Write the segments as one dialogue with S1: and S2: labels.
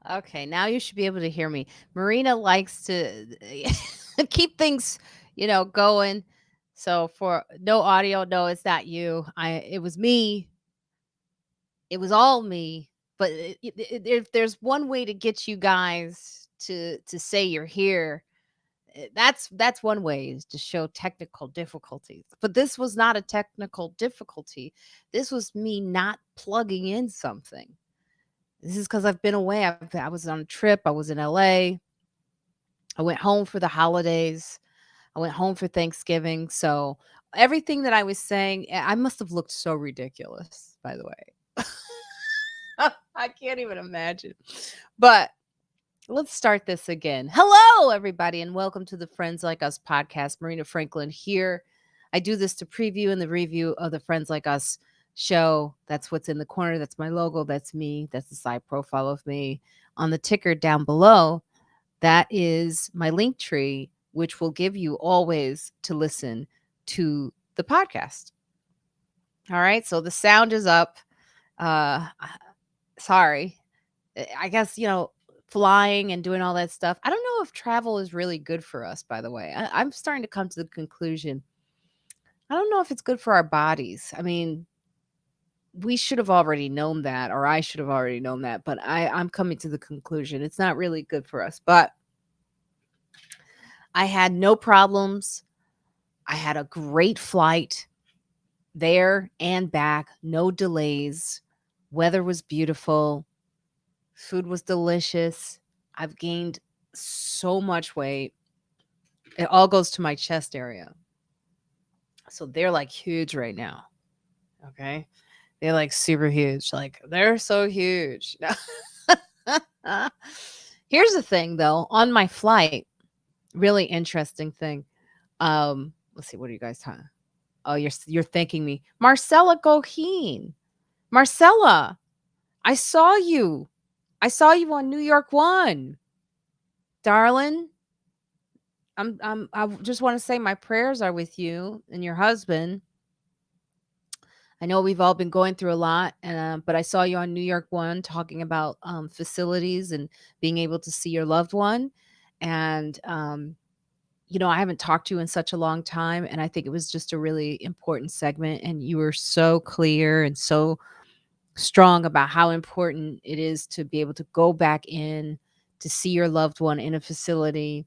S1: Okay, now you should be able to hear me. Marina likes to keep things, going. So for no audio, no, it's not you. It was me. It was all me. But if there's one way to get you guys to say you're here, that's one way is to show technical difficulties. But this was not a technical difficulty. This was me not plugging in something. This is because I've been away. I was on a trip. I was in LA. I went home for the holidays. I went home for Thanksgiving. So everything that I was saying, I must have looked so ridiculous, by the way. I can't even imagine. But let's start this again. Hello, everybody, and welcome to the Friends Like Us podcast. Marina Franklin here. I do this to preview and the review of the Friends Like Us show. That's what's in the corner. That's my logo. That's me. That's the side profile of me. On the ticker down below, that is my link tree, which will give you always to listen to the podcast. All right. So the sound is up. Sorry. I guess, flying and doing all that stuff. I don't know if travel is really good for us, by the way. I'm starting to come to the conclusion. I don't know if it's good for our bodies. I mean, we should have already known that, or I should have already known that, but I'm coming to the conclusion it's not really good for us. But I had no problems. I had a great flight there and back, no delays. Weather was beautiful. Food was delicious. I've gained so much weight. It all goes to my chest area. So they're like huge right now. Okay. They're like super huge. Like they're so huge. Here's the thing though, on my flight, really interesting thing. Let's see, what are you guys talking? Oh, you're thanking me. Marcella Goheen. Marcella, I saw you. I saw you on New York One. Darling, I just want to say my prayers are with you and your husband. I know we've all been going through a lot, but I saw you on New York One talking about facilities and being able to see your loved one. And, I haven't talked to you in such a long time. And I think it was just a really important segment. And you were so clear and so strong about how important it is to be able to go back in to see your loved one in a facility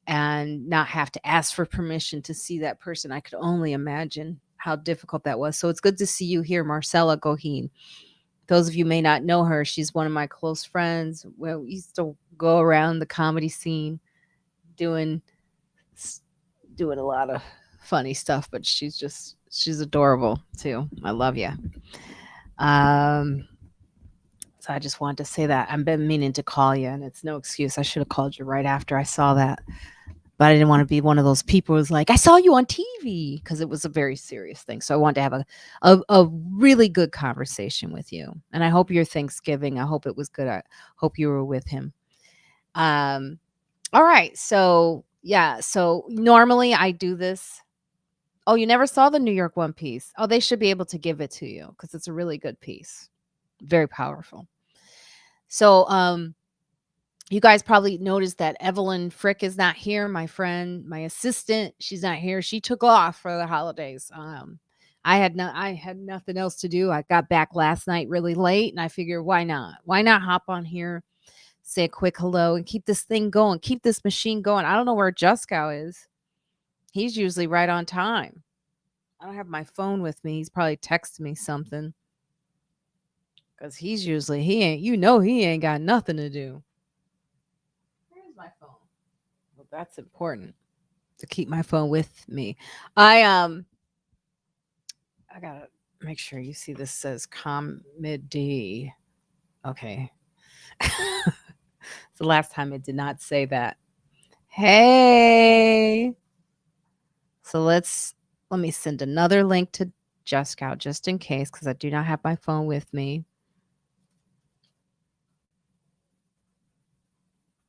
S1: and not have to ask for permission to see that person. I could only imagine how difficult that was. So it's good to see you here, Marcella Goheen. Those of you may not know her, she's one of my close friends. Well, we used to go around the comedy scene doing doing a lot of funny stuff, but she's adorable too. I love you. Um so I just wanted to say that. I've been meaning to call you, and it's no excuse. I should have called you right after I saw that. But I didn't want to be one of those people who's like, I saw you on TV, because it was a very serious thing. So I wanted to have a really good conversation with you. And I hope your Thanksgiving, I hope it was good. I hope you were with him. Um, all right. So yeah. So normally I do this. Oh, you never saw the New York One piece. Oh, they should be able to give it to you because it's a really good piece. Very powerful. So you guys probably noticed that Evelyn Frick is not here. My friend, my assistant, she's not here. She took off for the holidays. I had nothing else to do. I got back last night really late, and I figured, why not? Why not hop on here, say a quick hello, and keep this thing going, keep this machine going. I don't know where Juskow is. He's usually right on time. I don't have my phone with me. He's probably texting me something, because he ain't got nothing to do. Where's my phone? Well, that's important to keep my phone with me. I um I gotta make sure you see this says comedy. Okay. It's the last time it did not say that. Hey. So let me send another link to Juskow just in case, because I do not have my phone with me.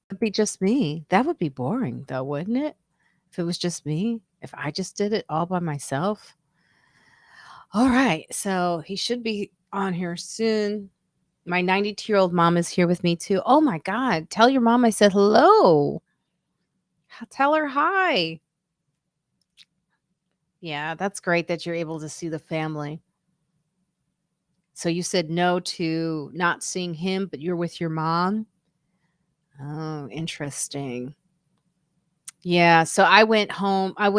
S1: It'd be just me. That would be boring though, wouldn't it? If it was just me, if I just did it all by myself. All right. So he should be on here soon. My 92-year-old mom is here with me too. Oh my God. Tell your mom I said hello. Tell her hi. Yeah, that's great that you're able to see the family. So you said no to not seeing him, but you're with your mom? Oh, interesting. Yeah, so I went home. I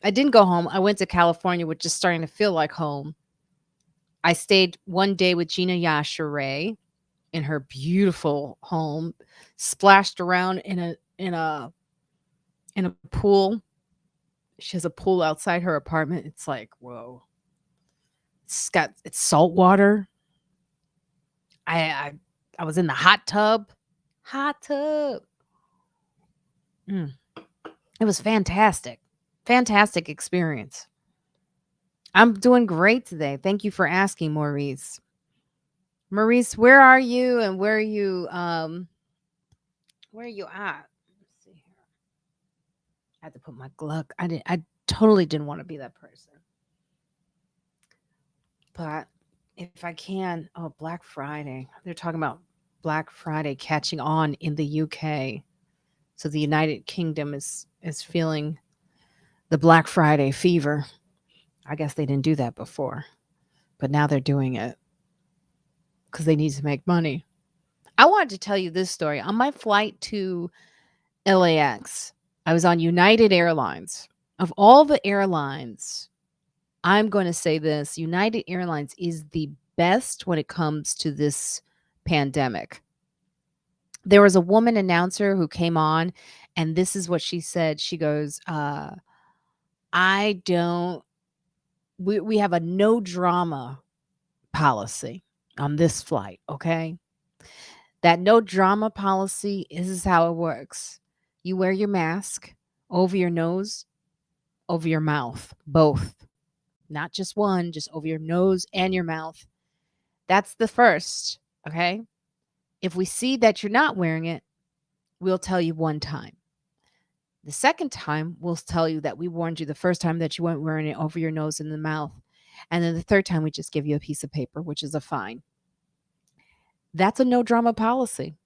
S1: didn't go home. I went to California, which is starting to feel like home. I stayed one day with Gina Yashere in her beautiful home, splashed around in a pool. She has a pool outside her apartment. It's like, whoa. It's salt water. I I, I was in the hot tub. Hot tub. Mm, it was fantastic. Fantastic experience. I'm doing great today. Thank you for asking, Maurice. Maurice, where are you and where are you at? Let's see here. I had to put my glove. I totally didn't want to be that person. But if I can, oh, Black Friday. They're talking about Black Friday catching on in the UK. So the United Kingdom is feeling the Black Friday fever. I guess they didn't do that before, but now they're doing it because they need to make money. I wanted to tell you this story. On my flight to LAX, I was on United Airlines. Of all the airlines, I'm going to say this: United Airlines is the best when it comes to this pandemic. There was a woman announcer who came on, and this is what she said. She goes, I don't, we have a no drama policy on this flight. Okay. That no drama policy is how it works. You wear your mask over your nose, over your mouth, both, not just one, just over your nose and your mouth. That's the first. Okay. If we see that you're not wearing it, we'll tell you one time. The second time, we'll tell you that we warned you the first time that you weren't wearing it over your nose and the mouth. And then the third time, we just give you a piece of paper, which is a fine. That's a no drama policy.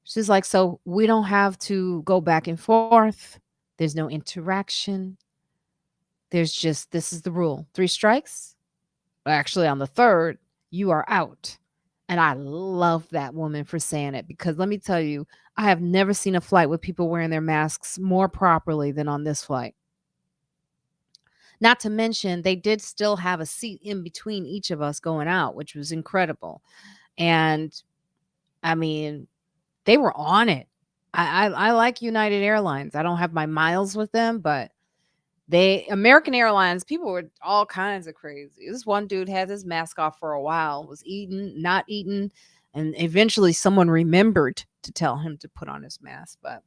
S1: She's like, so we don't have to go back and forth. There's no interaction. There's just, this is the rule. Three strikes. Actually, on the third, you are out. And I love that woman for saying it because let me tell you, I have never seen a flight with people wearing their masks more properly than on this flight. Not to mention, they did still have a seat in between each of us going out, which was incredible. And I mean, they were on it. I like United Airlines. I don't have my miles with them, but they American Airlines, people were all kinds of crazy. This one dude had his mask off for a while, was eating, not eating, and eventually someone remembered to tell him to put on his mask. But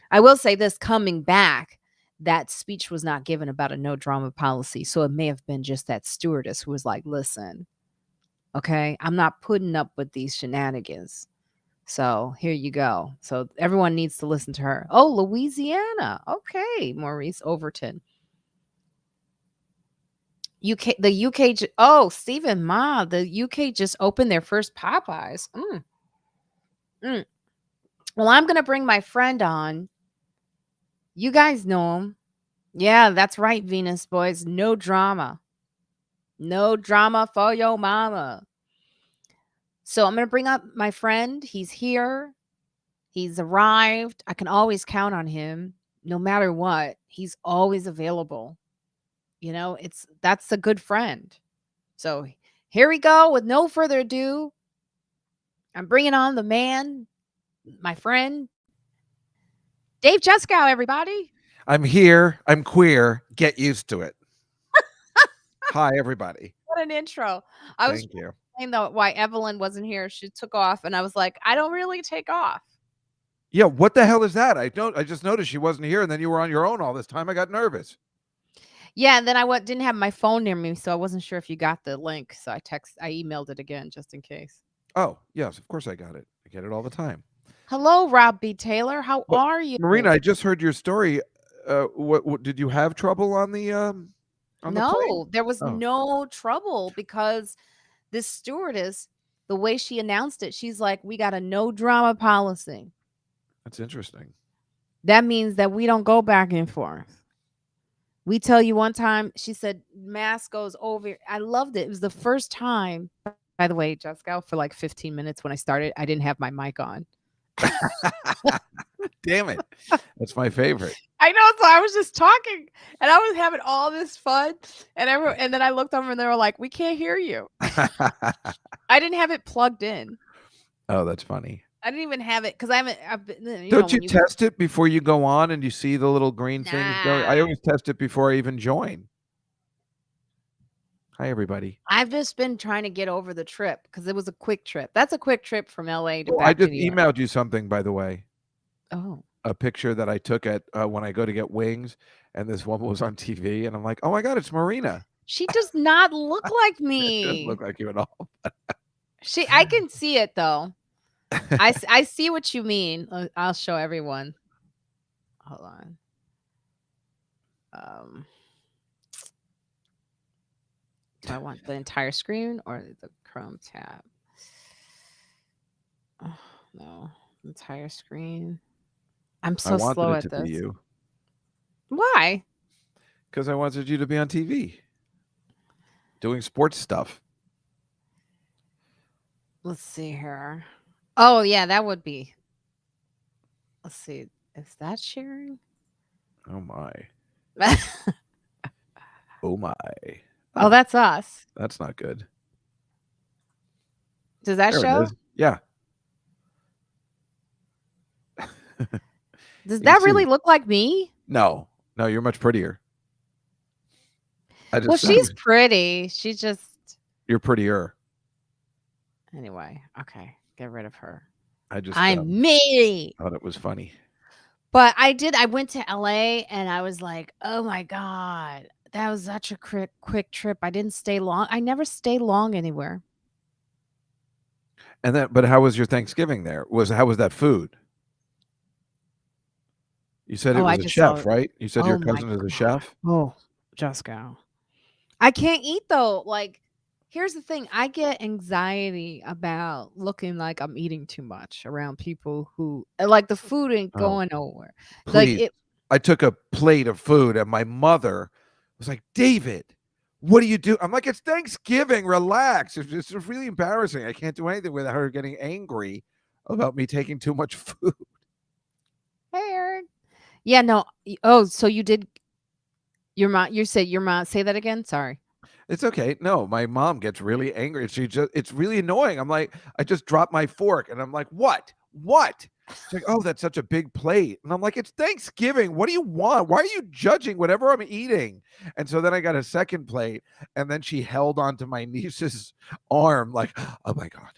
S1: I will say this coming back, that speech was not given about a no drama policy. So it may have been just that stewardess who was like, listen, okay, I'm not putting up with these shenanigans. So here you go. So everyone needs to listen to her. Oh, Louisiana. Okay, Maurice Overton. The UK. Oh, Stephen Ma. The UK just opened their first Popeyes. Mm. Well, I'm gonna bring my friend on. You guys know him. Yeah, that's right, Venus boys. No drama. No drama for your mama. So I'm gonna bring up my friend. He's here. He's arrived. I can always count on him no matter what. He's always available. That's a good friend. So here we go. With no further ado, I'm bringing on the man, my friend, Dave Juskow, everybody.
S2: I'm here. I'm queer. Get used to it. Hi, everybody.
S1: What an intro. I was
S2: Thank you.
S1: saying though why Evelyn wasn't here. She took off, and I was like, I don't really take off.
S2: Yeah, what the hell is that? I just noticed she wasn't here, and then you were on your own all this time. I got nervous.
S1: Yeah, and then didn't have my phone near me, so I wasn't sure if you got the link. So I emailed it again just in case.
S2: Oh, yes, of course I got it. I get it all the time.
S1: Hello, Rob B. Taylor. How
S2: But
S1: are you?
S2: Marina, I just heard your story. What did you have trouble on the plane?
S1: No, there was
S2: Oh,
S1: no trouble because this stewardess. the way she announced it, she's like, we got a no drama policy.
S2: That's interesting.
S1: That means that we don't go back and forth. We tell you one time, she said, mask goes over. I loved it. It was the first time, by the way, Juskow, for like 15 minutes when I started, I didn't have my mic on.
S2: Damn it. That's my favorite.
S1: I know. So I was just talking and I was having all this fun. And then I looked over and they were like, we can't hear you. I didn't have it plugged in.
S2: Oh, that's funny.
S1: I didn't even have it because I've been,
S2: Don't you test it before you go on and you see the little green things going? I
S1: Nah.
S2: always test it before I even join. Hi, everybody.
S1: I've just been trying to get over the trip because it was a quick trip. That's a quick trip from LA to
S2: Oh,
S1: back
S2: I
S1: to
S2: just
S1: New York.
S2: emailed you something, by the way.
S1: Oh.
S2: A picture that I took at when I go to get wings, and this woman was on TV, and I'm like, oh my God, it's Marina.
S1: She does not look like
S2: It doesn't
S1: me.
S2: look like you at all.
S1: I can see it though. I see what you mean. I'll show everyone. Hold on. Do I want the entire screen or the Chrome tab? Oh, no, entire screen. I'm so slow
S2: wanted
S1: at
S2: it to be
S1: this.
S2: you
S1: Why?
S2: because I wanted you to be on TV doing sports stuff.
S1: Let's see here. Oh yeah, that would be. Let's see. Is that sharing?
S2: Oh my. Oh my.
S1: Oh, that's us.
S2: That's not good.
S1: Does that
S2: There it
S1: show?
S2: is. Yeah.
S1: Does
S2: You
S1: that
S2: see
S1: really
S2: it.
S1: look like me?
S2: No, you're much prettier.
S1: Well, she's pretty. She's just
S2: You're prettier.
S1: anyway. Okay, get rid of her.
S2: I'm
S1: me.
S2: thought it was funny.
S1: But I went to LA and I was like, oh my God, that was such a quick trip. I didn't stay long. I never stay long anywhere.
S2: And then, but how was your Thanksgiving there? How was that food? You said it
S1: Oh,
S2: was
S1: I
S2: a
S1: just saw
S2: chef,
S1: it.
S2: right? You said your
S1: Oh my
S2: cousin is a
S1: God.
S2: chef?
S1: Oh, Juskow. I can't eat though. Like, here's the thing. I get anxiety about looking like I'm eating too much around people who like the food ain't
S2: Oh,
S1: going nowhere. Like
S2: please.
S1: it.
S2: I took a plate of food and my mother was like, David, what do you do? I'm like, it's Thanksgiving. Relax. It's really embarrassing. I can't do anything without her getting angry about me taking too much food.
S1: Hey, Eric. Yeah, no. Oh, so you did. Your mom. You said your mom. Say that again. Sorry.
S2: It's okay. No, my mom gets really angry. It's really annoying. I'm like, I just dropped my fork and I'm like, what? She's like, oh, that's such a big plate. And I'm like, it's Thanksgiving. What do you want? Why are you judging whatever I'm eating? And so then I got a second plate and then she held onto my niece's arm like, oh my God,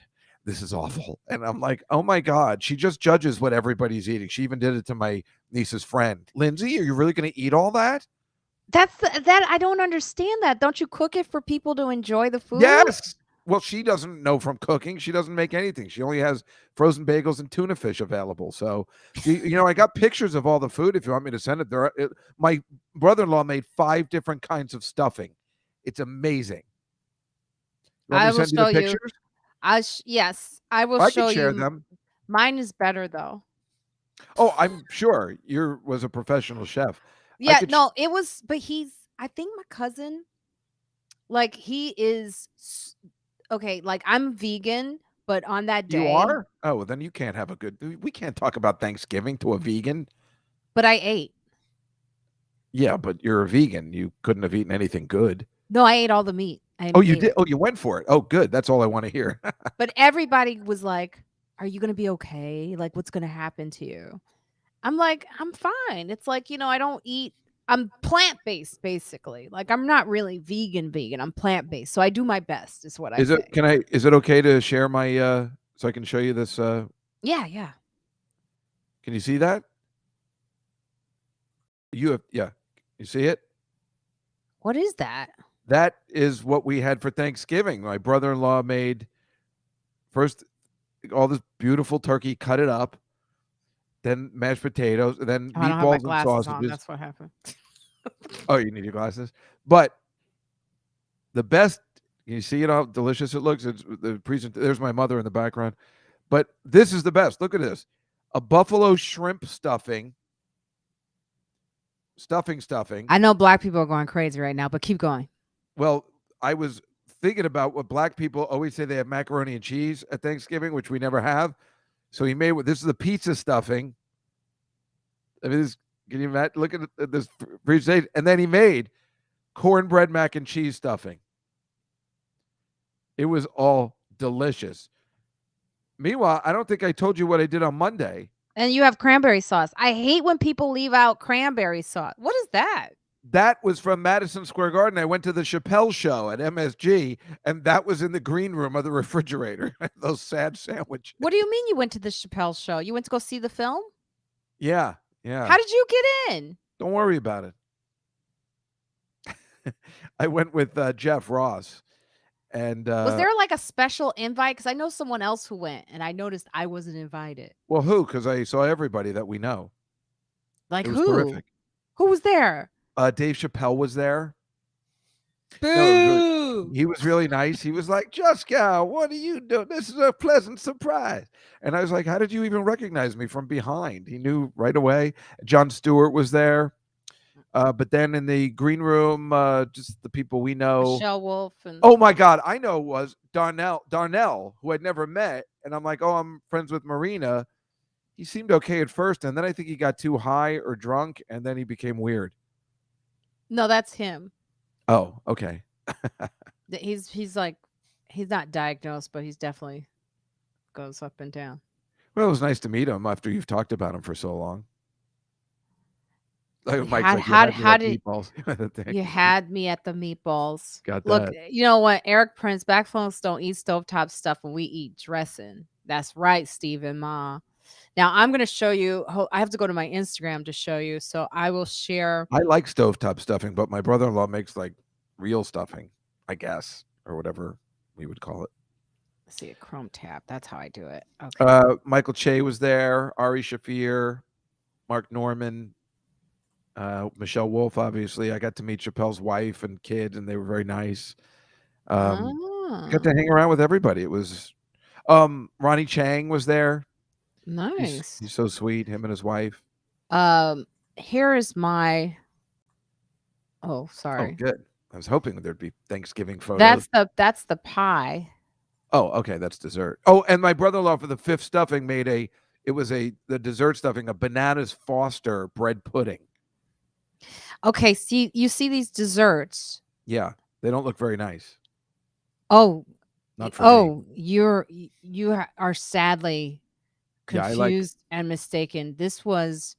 S2: this is awful. And I'm like, oh my God, she just judges what everybody's eating. She even did it to my niece's friend. Lindsay, are you really going to eat all that?
S1: That I don't understand that. Don't you cook it for people to enjoy the food?
S2: Yes. Well, she doesn't know from cooking. She doesn't make anything. She only has frozen bagels and tuna fish available. So, I got pictures of all the food if you want me to send it there. My brother-in-law made 5 different kinds of stuffing. It's amazing. You want me
S1: I
S2: to
S1: will
S2: send you the
S1: show you.
S2: pictures?
S1: Yes, I will
S2: I
S1: show
S2: can share
S1: you.
S2: them.
S1: Mine is better though.
S2: Oh, I'm sure you was a professional chef.
S1: Yeah, no, it was. But I think my cousin, like he is. Okay, like I'm vegan, but on that
S2: You
S1: day,
S2: are? Oh, well, then you can't have we can't talk about Thanksgiving to a vegan.
S1: but I ate.
S2: Yeah, but you're a vegan. You couldn't have eaten anything good.
S1: No, I ate all the meat.
S2: Oh, you did? Oh, you went for it. Oh, good. That's all I want to hear.
S1: But everybody was like, "Are you gonna be okay? Like, what's gonna happen to you?" I'm like, "I'm fine." It's like, I don't eat. I'm plant-based, basically. Like, I'm not really vegan. I'm plant-based, so I do my best, is what I
S2: Is
S1: say.
S2: it okay to share my so I can show you this
S1: Yeah.
S2: can you see that? Yeah. You see it?
S1: What is that?
S2: That is what we had for Thanksgiving. My brother-in-law made first all this beautiful turkey, cut it up, then mashed potatoes, then
S1: Oh, I don't have my
S2: meatballs and
S1: glasses on.
S2: sausages.
S1: That's what happened.
S2: Oh, you need your glasses. But the best You see it how delicious it looks. It's the present. There's my mother in the background. But this is the best. Look at this. A buffalo shrimp stuffing.
S1: I know black people are going crazy right now, but keep going.
S2: Well, I was thinking about what black people always say they have macaroni and cheese at Thanksgiving, which we never have. So he made this is the pizza stuffing. I mean, can you imagine? Look at this presentation, and then he made cornbread mac and cheese stuffing. It was all delicious. Meanwhile, I don't think I told you what I did on Monday.
S1: And you have cranberry sauce. I hate when people leave out cranberry sauce. What is that?
S2: That was from Madison Square Garden. I went to the Chappelle show at MSG, and that was in the green room of the refrigerator. Those sad sandwiches.
S1: What do you mean you went to the Chappelle show? You went to go see the film?
S2: Yeah.
S1: How did you get in?
S2: Don't worry about it. I went with Jeff Ross. And
S1: was there like a special invite? Because I know someone else who went, and I noticed I wasn't invited.
S2: Well, who? Because I saw everybody that we know.
S1: Like
S2: it was
S1: who?
S2: Terrific.
S1: Who was there?
S2: Dave Chappelle was there.
S1: Boo!
S2: No, he was really nice. He was like, Juskow, what are you doing? This is a pleasant surprise. And I was like, how did you even recognize me from behind? He knew right away. Jon Stewart was there. But then in the green room, just the people we know.
S1: Michelle Wolf. And
S2: oh, my God. I know it was Darnell, who I'd never met. And I'm like, oh, I'm friends with Marina. He seemed okay at first. And then I think he got too high or drunk. And then he became weird.
S1: No, that's him.
S2: Oh, okay.
S1: He's like, he's not diagnosed, but he's definitely goes up and down.
S2: Well, it was nice to meet him after you've talked about him for so long.
S1: Like, how did you had me at the meatballs?
S2: Got that.
S1: Look, you know what? Eric Prince, black folks don't eat stovetop stuff, and we eat dressing. That's right, Stephen Ma. Now I'm going to show you. I have to go to my Instagram to show you, so I will share.
S2: I like stovetop stuffing, but my brother-in-law makes like real stuffing, I guess, or whatever we would call it.
S1: Let's see, a chrome tab. That's how I do it. Okay.
S2: Michael Che was there. Ari Shaffir, Mark Norman, Michelle Wolf. Obviously, I got to meet Chappelle's wife and kid, and they were very nice. Got to hang around with everybody. It was Ronnie Chang was there.
S1: Nice.
S2: He's so sweet. Him and his wife.
S1: Here is my. Oh, sorry.
S2: Oh, good. I was hoping there'd be Thanksgiving photos.
S1: That's the pie.
S2: Oh, okay, that's dessert. Oh, and my brother-in-law for the fifth stuffing made the dessert stuffing, a bananas Foster bread pudding.
S1: Okay, see, you see these desserts.
S2: Yeah, they don't look very nice.
S1: Oh,
S2: not for me.
S1: You are sadly confused and mistaken. This woman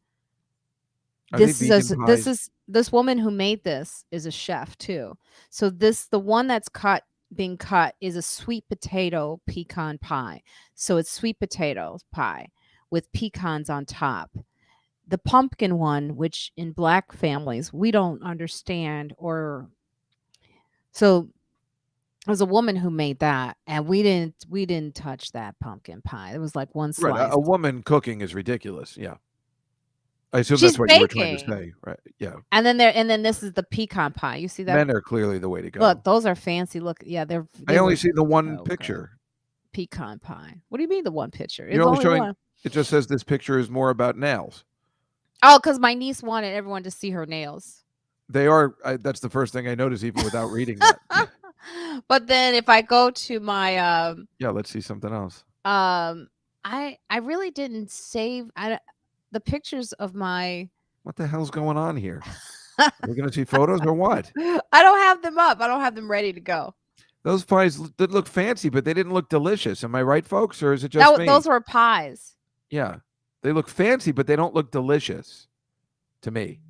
S1: who made this is a chef too. So the one that's being cut is a sweet potato pecan pie. So it's sweet potato pie with pecans on top. The pumpkin one, which in black families we don't understand, so it was a woman who made that, and we didn't touch that pumpkin pie. It was like one slice.
S2: Right, a woman cooking is ridiculous. Yeah, I assume that's what you were trying to say, right? Yeah.
S1: And then this is the pecan pie. You see that?
S2: Men are clearly the way to go.
S1: Look, those are fancy. Look, yeah,
S2: I only see the one picture.
S1: Pecan pie. What do you mean the one picture?
S2: You're only showing. One. It just says this picture is more about nails.
S1: Oh, because my niece wanted everyone to see her nails.
S2: They are. That's the first thing I noticed, even without reading that.
S1: But then if I go to my
S2: yeah, let's see something else.
S1: I really didn't save the pictures of my.
S2: What the hell's going on here? Are we going to see photos or what?
S1: I don't have them up. I don't have them ready to go.
S2: Those pies did look fancy, but they didn't look delicious. Am I right, folks, or is it just me?
S1: Those were pies.
S2: Yeah, they look fancy, but they don't look delicious to me.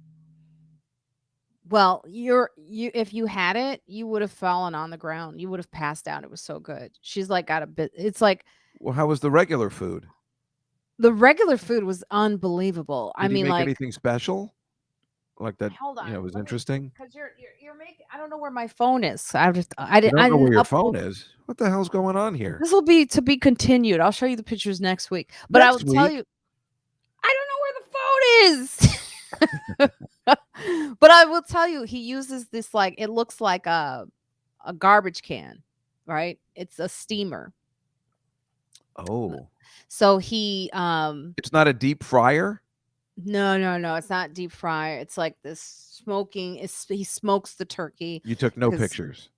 S1: Well, if you had it, you would have fallen on the ground. You would have passed out. It was so good. She's like got a bit. It's like.
S2: Well, how was the regular food?
S1: The regular food was unbelievable.
S2: Did you make anything special? Like that? Hold on. It was interesting.
S1: Because you're making. I don't know where my phone is. I
S2: don't know where your phone is. What the hell's going on here?
S1: This will be to be continued. I'll show you the pictures next week. But I will tell you. I don't know where the phone is. But I will tell you, he uses this it looks like a garbage can. right? It's a steamer.
S2: Oh,
S1: So he
S2: it's not a deep fryer.
S1: no, it's not deep fry. It's like this smoking. He smokes the turkey
S2: You took no
S1: because
S2: pictures.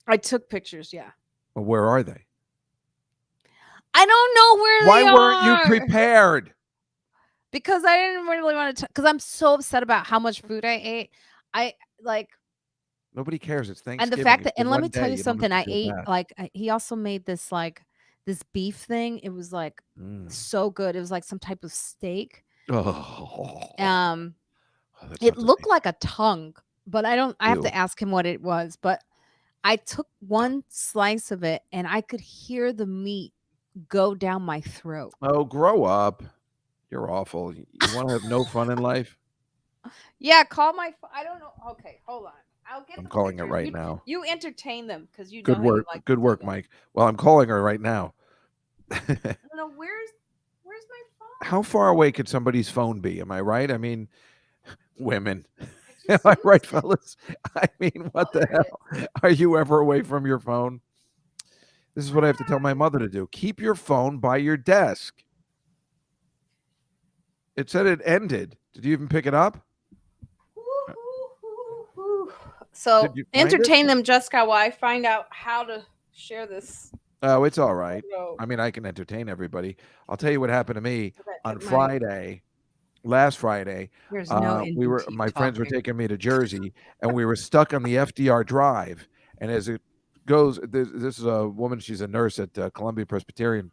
S1: I took pictures. Yeah,
S2: Well, where are they?
S1: I don't know where
S2: Why
S1: they
S2: weren't you
S1: are
S2: prepared?
S1: because I didn't really want to. Because I'm so upset about how much food I ate. I like,
S2: Nobody cares. It's
S1: and the
S2: Thanksgiving.
S1: fact
S2: It's
S1: that,
S2: the
S1: and let
S2: one
S1: me tell
S2: day
S1: you
S2: you don't have
S1: something.
S2: to
S1: I
S2: feel
S1: ate
S2: bad.
S1: like he also made this like this beef thing. It was like
S2: Mm.
S1: so good. It was like some type of steak.
S2: Oh,
S1: Um,
S2: that
S1: it
S2: sounds
S1: looked
S2: amazing.
S1: like a tongue, but I don't. I have
S2: Ew.
S1: to ask him what it was. But I took one slice of it, and I could hear the meat go down my throat.
S2: Oh, grow up. You're awful. You want to have no fun in life?
S1: Yeah, call my. I don't know. Okay, hold on. I'll get
S2: I'm
S1: the
S2: calling her
S1: pictures.
S2: right now.
S1: You entertain them because you know
S2: Good
S1: how you
S2: work.
S1: like
S2: Good
S1: to do
S2: work,
S1: that.
S2: Mike. Well, I'm calling her right now.
S1: I don't know where's my
S2: How
S1: phone.
S2: far away could somebody's phone be? Am I right? I mean, women.
S1: I
S2: Am
S1: just
S2: I right,
S1: used it.
S2: fellas? I mean,
S1: Oh,
S2: what the
S1: there it is.
S2: hell? Are you ever away from your phone? This is what I have to tell my
S1: Hi.
S2: mother to do. Keep your phone by your desk. It said it ended. Did you even pick it up?
S1: So
S2: Did you find it?
S1: entertain them, Jessica, while I find out how to share this
S2: Oh, it's all right.
S1: photo.
S2: I mean, I can entertain everybody. I'll tell you what happened to me on
S1: My
S2: Friday. Last Friday,
S1: there's no
S2: my friends were
S1: talking.
S2: taking me to Jersey, and we were stuck on the FDR Drive. And as it goes, this is a woman. She's a nurse at Columbia Presbyterian,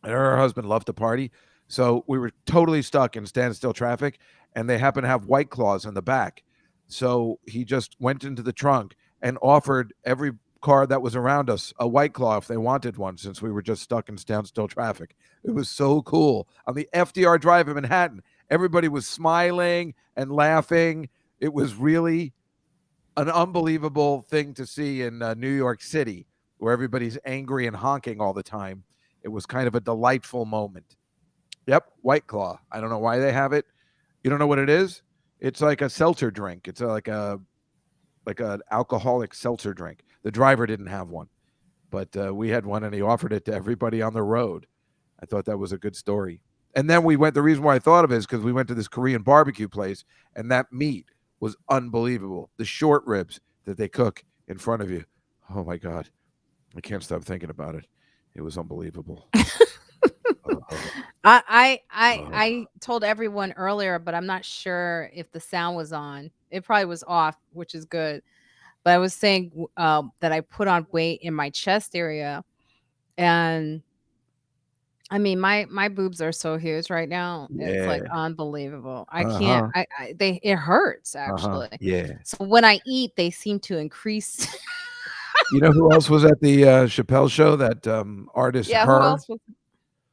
S2: and her husband loved to party. So we were totally stuck in standstill traffic, and they happened to have White Claws in the back. So he just went into the trunk and offered every car that was around us a White Claw if they wanted one, since we were just stuck in standstill traffic. It was so cool. On the FDR Drive in Manhattan, everybody was smiling and laughing. It was really an unbelievable thing to see in New York City, where everybody's angry and honking all the time. It was kind of a delightful moment. Yep, White Claw. I don't know why they have it. You don't know what it is? It's like a seltzer drink. It's like an alcoholic seltzer drink. The driver didn't have one, but we had one, and he offered it to everybody on the road. I thought that was a good story. And then we went. The reason why I thought of it is because we went to this Korean barbecue place, and that meat was unbelievable. The short ribs that they cook in front of you. Oh my God, I can't stop thinking about it. It was unbelievable. Oh, oh.
S1: I told everyone earlier, but I'm not sure if the sound was on. It probably was off, which is good. But I was saying that I put on weight in my chest area, and I mean my boobs are so huge right now. It's like
S2: Yeah.
S1: unbelievable. I can't.
S2: Uh-huh.
S1: I they it hurts
S2: Uh-huh.
S1: actually.
S2: Yeah.
S1: So when I eat, they seem to increase.
S2: You know who else was at the Chappelle show? That artist,
S1: Yeah. Who
S2: her.
S1: else was?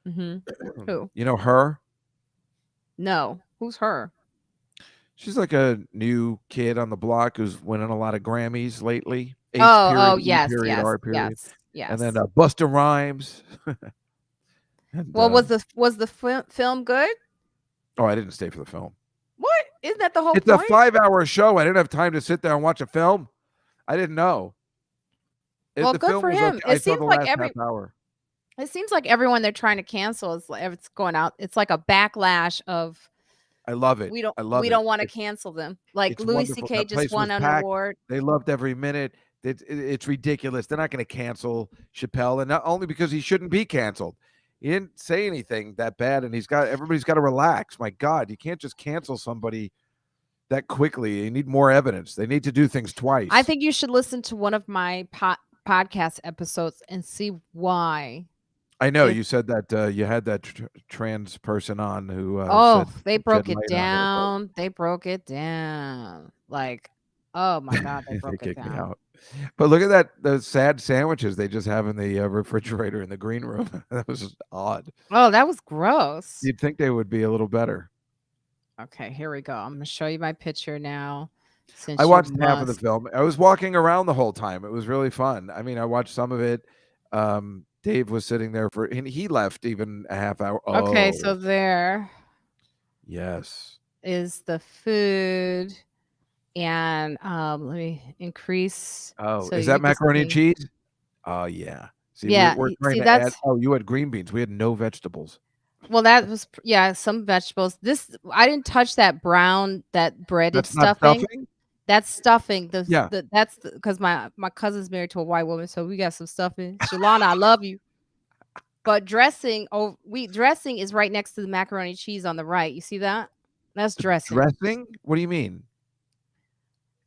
S1: Hmm. Who?
S2: You know her?
S1: No. Who's her?
S2: She's like a new kid on the block who's winning a lot of Grammys lately. H
S1: Oh.
S2: period,
S1: Oh.
S2: E
S1: Yes.
S2: period,
S1: Yes.
S2: R period.
S1: Yes.
S2: And then
S1: Yes.
S2: Busta Rhymes. And
S1: Well, was the film good?
S2: oh, I didn't stay for the film.
S1: What? Isn't that the whole
S2: It's a
S1: point?
S2: 5-hour show. I didn't have time to sit there and watch a film. I didn't know.
S1: Well,
S2: The
S1: good
S2: film
S1: for
S2: was
S1: him.
S2: okay. I saw the last half hour.
S1: It seems like everyone they're trying to cancel is like it's going out. It's like a backlash of
S2: I love it. I
S1: we
S2: love it.
S1: don't want to cancel them. Like
S2: It's
S1: Louis
S2: wonderful.
S1: C.K.
S2: That
S1: just
S2: place was
S1: won an
S2: packed.
S1: award.
S2: They loved every minute. It's ridiculous. They're not going to cancel Chappelle, and not only because he shouldn't be canceled. He didn't say anything that bad, and everybody's got to relax. My God, you can't just cancel somebody that quickly. You need more evidence. They need to do things twice.
S1: I think you should listen to one of my podcast episodes and see why.
S2: I know
S1: If
S2: you said that you had that trans person on who
S1: oh,
S2: said
S1: they
S2: shed
S1: broke it
S2: light on it.
S1: down. They broke it down. Like, oh my God, they
S2: They
S1: broke it
S2: kicked me
S1: down.
S2: out. But look at that, those sad sandwiches they just have in the refrigerator in the green room. That was just odd.
S1: Oh, that was gross.
S2: You'd think they would be a little better.
S1: Okay, here we go. I'm gonna show you my picture now
S2: I
S1: since you
S2: watched half of the
S1: must.
S2: film. I was walking around the whole time. It was really fun. I mean, I watched some of it. Dave was sitting there and he left even a half hour.
S1: Okay,
S2: Oh,
S1: so there
S2: yes.
S1: is the food, and let me increase
S2: Oh,
S1: so
S2: is
S1: you
S2: that
S1: can
S2: macaroni and
S1: see.
S2: cheese? Oh, yeah. See, we're
S1: Yeah,
S2: we're trying
S1: see
S2: to add.
S1: that's
S2: Oh, you had green beans. We had no vegetables.
S1: well, that was yeah, some vegetables. This I didn't touch that brown, that breaded
S2: That's not
S1: stuffing.
S2: stuffing?
S1: That's stuffing.
S2: Yeah.
S1: That's because my cousin's married to a white woman, so we got some stuffing. Shalana, I love you. But dressing, oh, we dressing is right next to the macaroni cheese on the right. You see that? That's dressing.
S2: Dressing? What do you mean?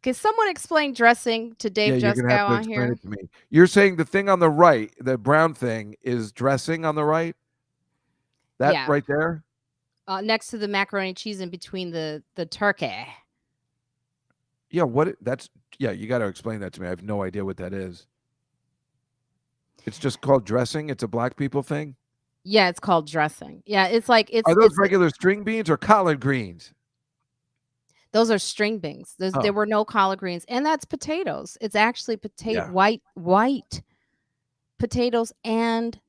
S1: Can someone explain dressing to
S2: Yeah,
S1: Dave
S2: you're gonna have
S1: Juskow
S2: to
S1: on
S2: explain
S1: here?
S2: it to me. You're saying the thing on the right, the brown thing, is dressing on the right? That
S1: Yeah,
S2: right there?
S1: next to the macaroni cheese in between the turkey.
S2: Yeah, that's yeah, you gotta explain that to me. I have no idea what that is. It's just called dressing? It's a black people thing?
S1: Yeah, it's called dressing. Yeah, it's like
S2: Are those
S1: it's
S2: regular string beans or collard greens?
S1: those are string beans. There
S2: Oh,
S1: were no collard greens, and that's potatoes. It's actually potato
S2: yeah.
S1: white potatoes and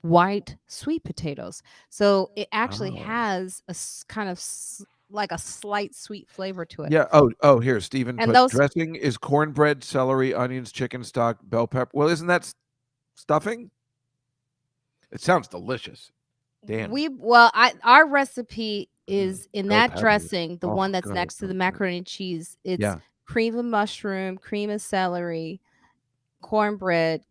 S1: white sweet potatoes. So it actually
S2: Oh.
S1: has a kind of like a slight sweet flavor to it.
S2: Yeah. Oh, here, Steven
S1: And
S2: put
S1: those
S2: dressing is cornbread, celery, onions, chicken stock, bell pepper. Well, isn't that stuffing? It sounds delicious. Damn.
S1: I our recipe is in
S2: Bell
S1: that
S2: peppers.
S1: dressing, the
S2: Oh
S1: one that's
S2: god,
S1: next to the
S2: bell pepper.
S1: macaroni and cheese. It's
S2: Yeah.
S1: cream of mushroom, cream of celery, cornbread,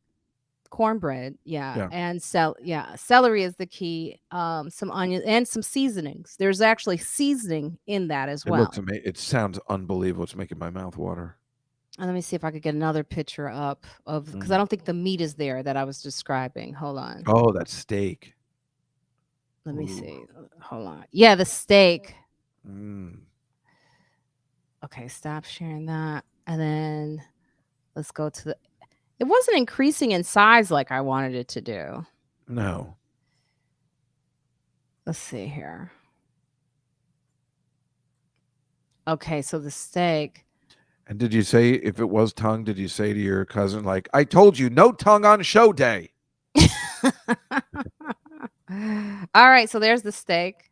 S1: yeah,
S2: Yeah.
S1: and celery is the key. Some onion and some seasonings. There's actually seasoning in that as
S2: It looks
S1: well.
S2: amazing. It sounds unbelievable. It's making my mouth water.
S1: And let me see if I could get another picture up of because I
S2: Mm.
S1: don't think the meat is there that I was describing. Hold on.
S2: Oh, that steak.
S1: Let me
S2: Ooh.
S1: see. Hold on. Yeah, the steak.
S2: Mm.
S1: Okay, stop sharing that. And then let's go to the it wasn't increasing in size like I wanted it to do.
S2: No.
S1: Let's see here. Okay, so the steak.
S2: And did you say if it was tongue, did you say to your cousin, like, I told you no tongue on show day?
S1: All right, so there's the steak.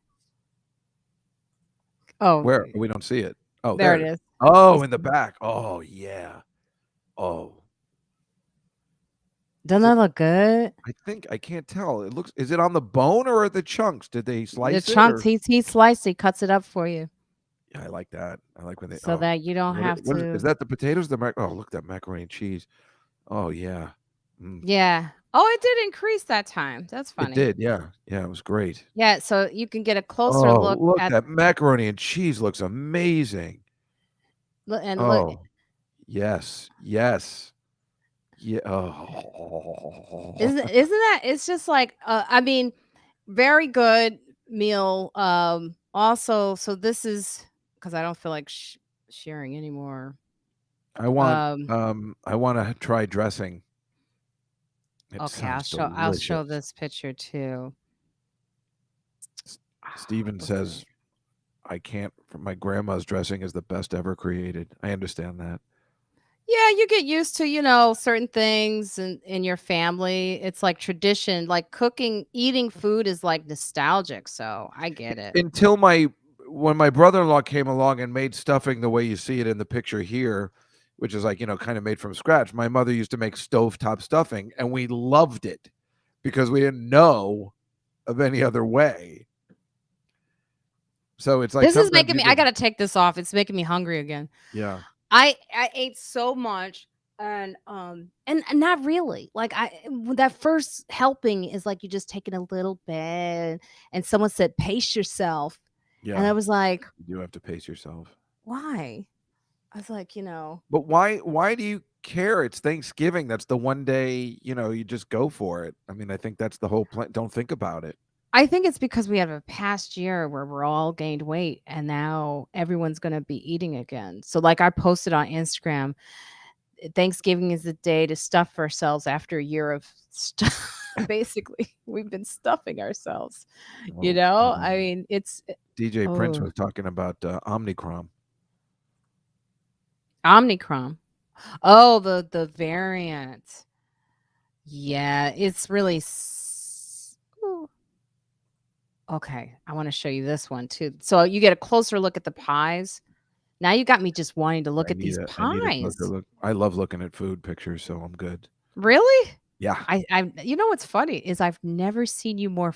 S1: Oh,
S2: Where? We don't see it. Oh,
S1: there
S2: there
S1: it
S2: it is.
S1: is. You
S2: Oh, in the
S1: see
S2: back. Oh, yeah. Oh.
S1: doesn't
S2: Is it
S1: that look good?
S2: I can't tell. It looks is it on the bone or are the chunks? Did they
S1: The
S2: slice it
S1: chunks,
S2: or
S1: he sliced, he cuts it up for you
S2: yeah, I like that. I like when they
S1: so that you don't have
S2: what is
S1: to
S2: that the potatoes? Oh, look at that macaroni and cheese. Oh, yeah. Mm.
S1: yeah. Oh, it did increase that time. That's
S2: It
S1: funny.
S2: did, yeah. Yeah, it was great.
S1: Yeah, so you can get a closer
S2: Oh,
S1: look
S2: look,
S1: at
S2: that macaroni and cheese looks amazing.
S1: look.
S2: Oh, yes, yes. Yeah. Oh.
S1: Isn't that it's just like I mean, very good meal. Also, so this is because I don't feel like sharing anymore. Um,
S2: I wanna try dressing. It
S1: okay,
S2: sounds
S1: I'll show
S2: delicious.
S1: this picture too.
S2: S Steven
S1: Let's
S2: says,
S1: see.
S2: "I can't my grandma's dressing is the best ever created." I understand that.
S1: Yeah, you get used to, certain things in your family. It's like tradition, like cooking, eating food is like nostalgic. So I get it.
S2: Until when my brother-in-law came along and made stuffing the way you see it in the picture here, which is like, kind of made from scratch, my mother used to make stovetop stuffing, and we loved it because we didn't know of any other way. So it's like
S1: This is
S2: sometimes
S1: making
S2: you
S1: me I
S2: can
S1: gotta take this off. It's making me hungry again.
S2: yeah.
S1: I ate so much and not really. Like that first helping is like you just taking a little bit and someone said pace yourself. And
S2: Yeah.
S1: I was like,
S2: You do have to pace yourself.
S1: why? I was like,
S2: But why do you care? It's Thanksgiving. That's the one day, you just go for it. I mean, I think that's the whole plan. Don't think about it.
S1: I think it's because we have a past year where we're all gained weight and now everyone's going to be eating again. So like I posted on Instagram, Thanksgiving is the day to stuff ourselves after a year of stuff. Basically, we've been stuffing ourselves.
S2: Well,
S1: I mean, it's
S2: DJ Prince
S1: oh,
S2: was talking about Omnicrom.
S1: Omnicron. Oh, the variant. Yeah, it's really ooh. Okay, I want to show you this one too. So you get a closer look at the pies. Now you got me just wanting to look at these
S2: I need a closer
S1: pies.
S2: look. I love looking at food pictures, so I'm good.
S1: Really?
S2: Yeah.
S1: You know what's funny is I've never seen you more.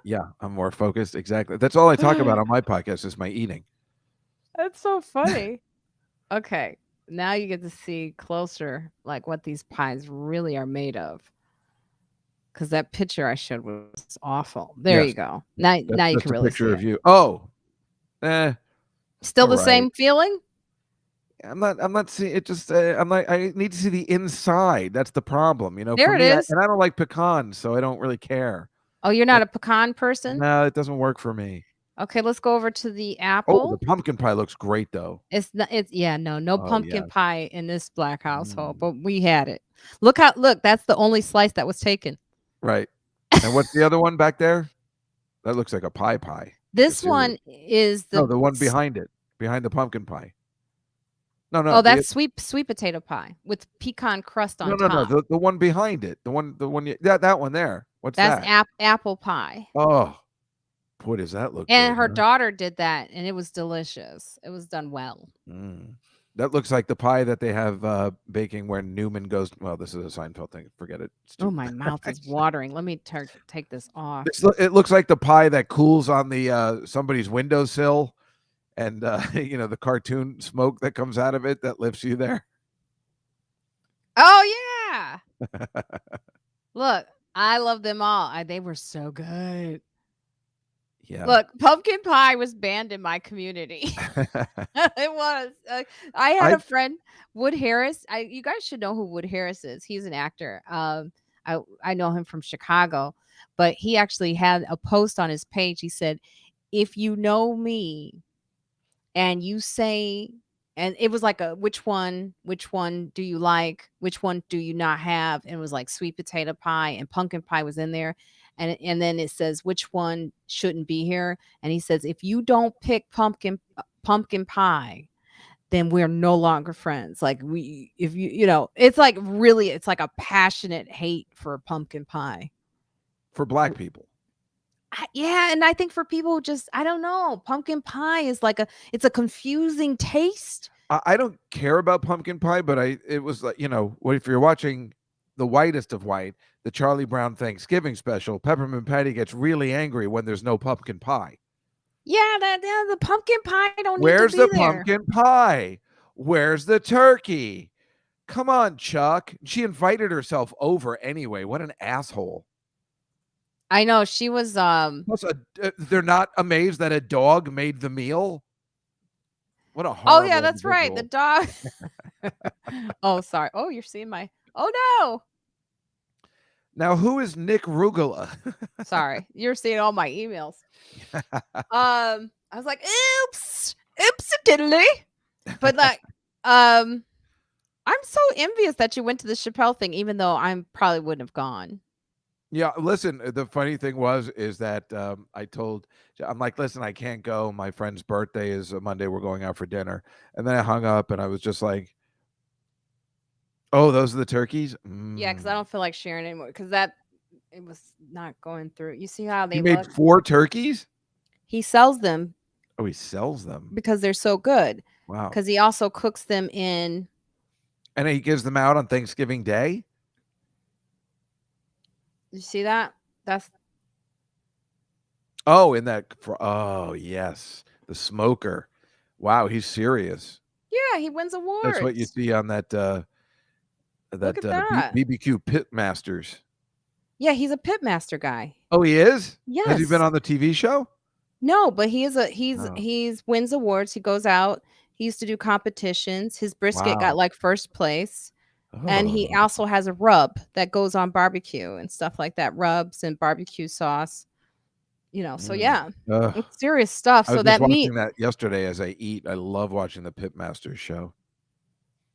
S2: Yeah. I'm more focused. Exactly. That's all I talk about on my podcast is my eating.
S1: That's so funny. Okay, now you get to see closer, like what these pies really are made of. Because that picture I showed was awful. There you
S2: Yes.
S1: go. Now you
S2: That's
S1: can
S2: just a
S1: really see
S2: picture
S1: it.
S2: of you. Oh, eh,
S1: Still
S2: all
S1: the
S2: right.
S1: same feeling?
S2: I'm not seeing it. Just I'm like I need to see the inside. That's the problem, for
S1: There it
S2: me.
S1: is.
S2: And I don't like pecans, so I don't really care.
S1: Oh, you're
S2: But
S1: not a pecan person?
S2: no, it doesn't work for me.
S1: Okay, let's go over to the
S2: Oh, the
S1: apple.
S2: pumpkin pie looks great though.
S1: It's not, it's yeah, no
S2: Oh
S1: pumpkin
S2: yeah.
S1: pie in this black household,
S2: Mm,
S1: but we had it. Look, that's the only slice that was taken.
S2: right. And what's the other one back there? That looks like a pie, like a
S1: This
S2: cereal.
S1: one is
S2: No,
S1: the
S2: the one behind it, behind the pumpkin pie. No, no,
S1: oh,
S2: the
S1: that's sweet potato pie with pecan crust
S2: no,
S1: on
S2: no, no,
S1: top.
S2: the one behind it. The one that one there. What's
S1: That's
S2: that?
S1: apple pie.
S2: Oh, boy, does that look
S1: And
S2: good,
S1: her
S2: huh?
S1: daughter did that, and it was delicious. It was done well.
S2: Mm. That looks like the pie that they have, baking when Newman goes well, this is a Seinfeld thing, forget it. It's
S1: Oh,
S2: too
S1: my mouth is watering. Let me take this off.
S2: it looks like the pie that cools on the, somebody's windowsill and, the cartoon smoke that comes out of it that lifts you there.
S1: Oh, yeah. Look, I love them all. They were so good.
S2: Yeah.
S1: Look, pumpkin pie was banned in my community. It was. I had
S2: I
S1: a friend, Wood Harris. You guys should know who Wood Harris is. He's an actor. I know him from Chicago, but he actually had a post on his page. He said, "If you know me and you say," and it was like a which one do you like, which one do you not have, and it was like sweet potato pie and pumpkin pie was in there, and then it says which one shouldn't be here, and he says if you don't pick pumpkin pie, then we're no longer friends. Like we if it's like really it's like a passionate hate for pumpkin pie.
S2: for black people.
S1: Yeah, and I think for people who just I don't know, pumpkin pie is like it's a confusing taste.
S2: I don't care about pumpkin pie, but it was like, what if you're watching The Whitest of White, the Charlie Brown Thanksgiving special, Peppermint Patty gets really angry when there's no pumpkin pie.
S1: Yeah, the pumpkin pie don't need to
S2: Where's
S1: be
S2: the
S1: there.
S2: pumpkin pie? Where's the turkey? Come on, Chuck. She invited herself over anyway. What an asshole.
S1: I know she was
S2: Plus, they're not amazed that a dog made the meal. What a
S1: oh yeah,
S2: horrible
S1: that's right. The
S2: individual.
S1: dog. Oh, sorry. Oh, you're seeing my oh no.
S2: Now, who is Nick Rugula?
S1: Sorry. You're seeing all my emails. I was like, oops, diddly. But like, I'm so envious that you went to the Chappelle thing, even though I probably wouldn't have gone.
S2: Yeah, listen, the funny thing is that, I'm like, "Listen, I can't go. My friend's birthday is a Monday. We're going out for dinner." And then I hung up and I was just like, "Oh, those are the turkeys?
S1: Yeah, because I
S2: Mm."
S1: don't feel like sharing anymore. Because that it was not going through. You see how
S2: He
S1: they
S2: made
S1: look?
S2: 4 turkeys?
S1: He sells them
S2: Oh, he sells them.
S1: because they're so good.
S2: Wow.
S1: Because he also cooks them in.
S2: And he gives them out on Thanksgiving Day?
S1: You see that? That's
S2: Oh, oh, yes, the smoker. Wow, he's serious.
S1: yeah. He wins
S2: That's what you
S1: awards.
S2: see on that,
S1: Look at that.
S2: BBQ Pit Masters.
S1: Yeah, he's a pitmaster guy.
S2: Oh, he is? Has he been
S1: Yes.
S2: on the TV show?
S1: No, but he is
S2: Oh,
S1: he's wins awards. He goes out. He used to do competitions. His brisket got
S2: wow.
S1: like first place. And he
S2: Oh.
S1: also has a rub that goes on barbecue and stuff like that. Rubs and barbecue sauce. So
S2: Mm.
S1: yeah,
S2: Ugh.
S1: it's serious stuff.
S2: I was
S1: So
S2: just
S1: that meat.
S2: watching that yesterday as I eat. I love watching the Pitmasters show.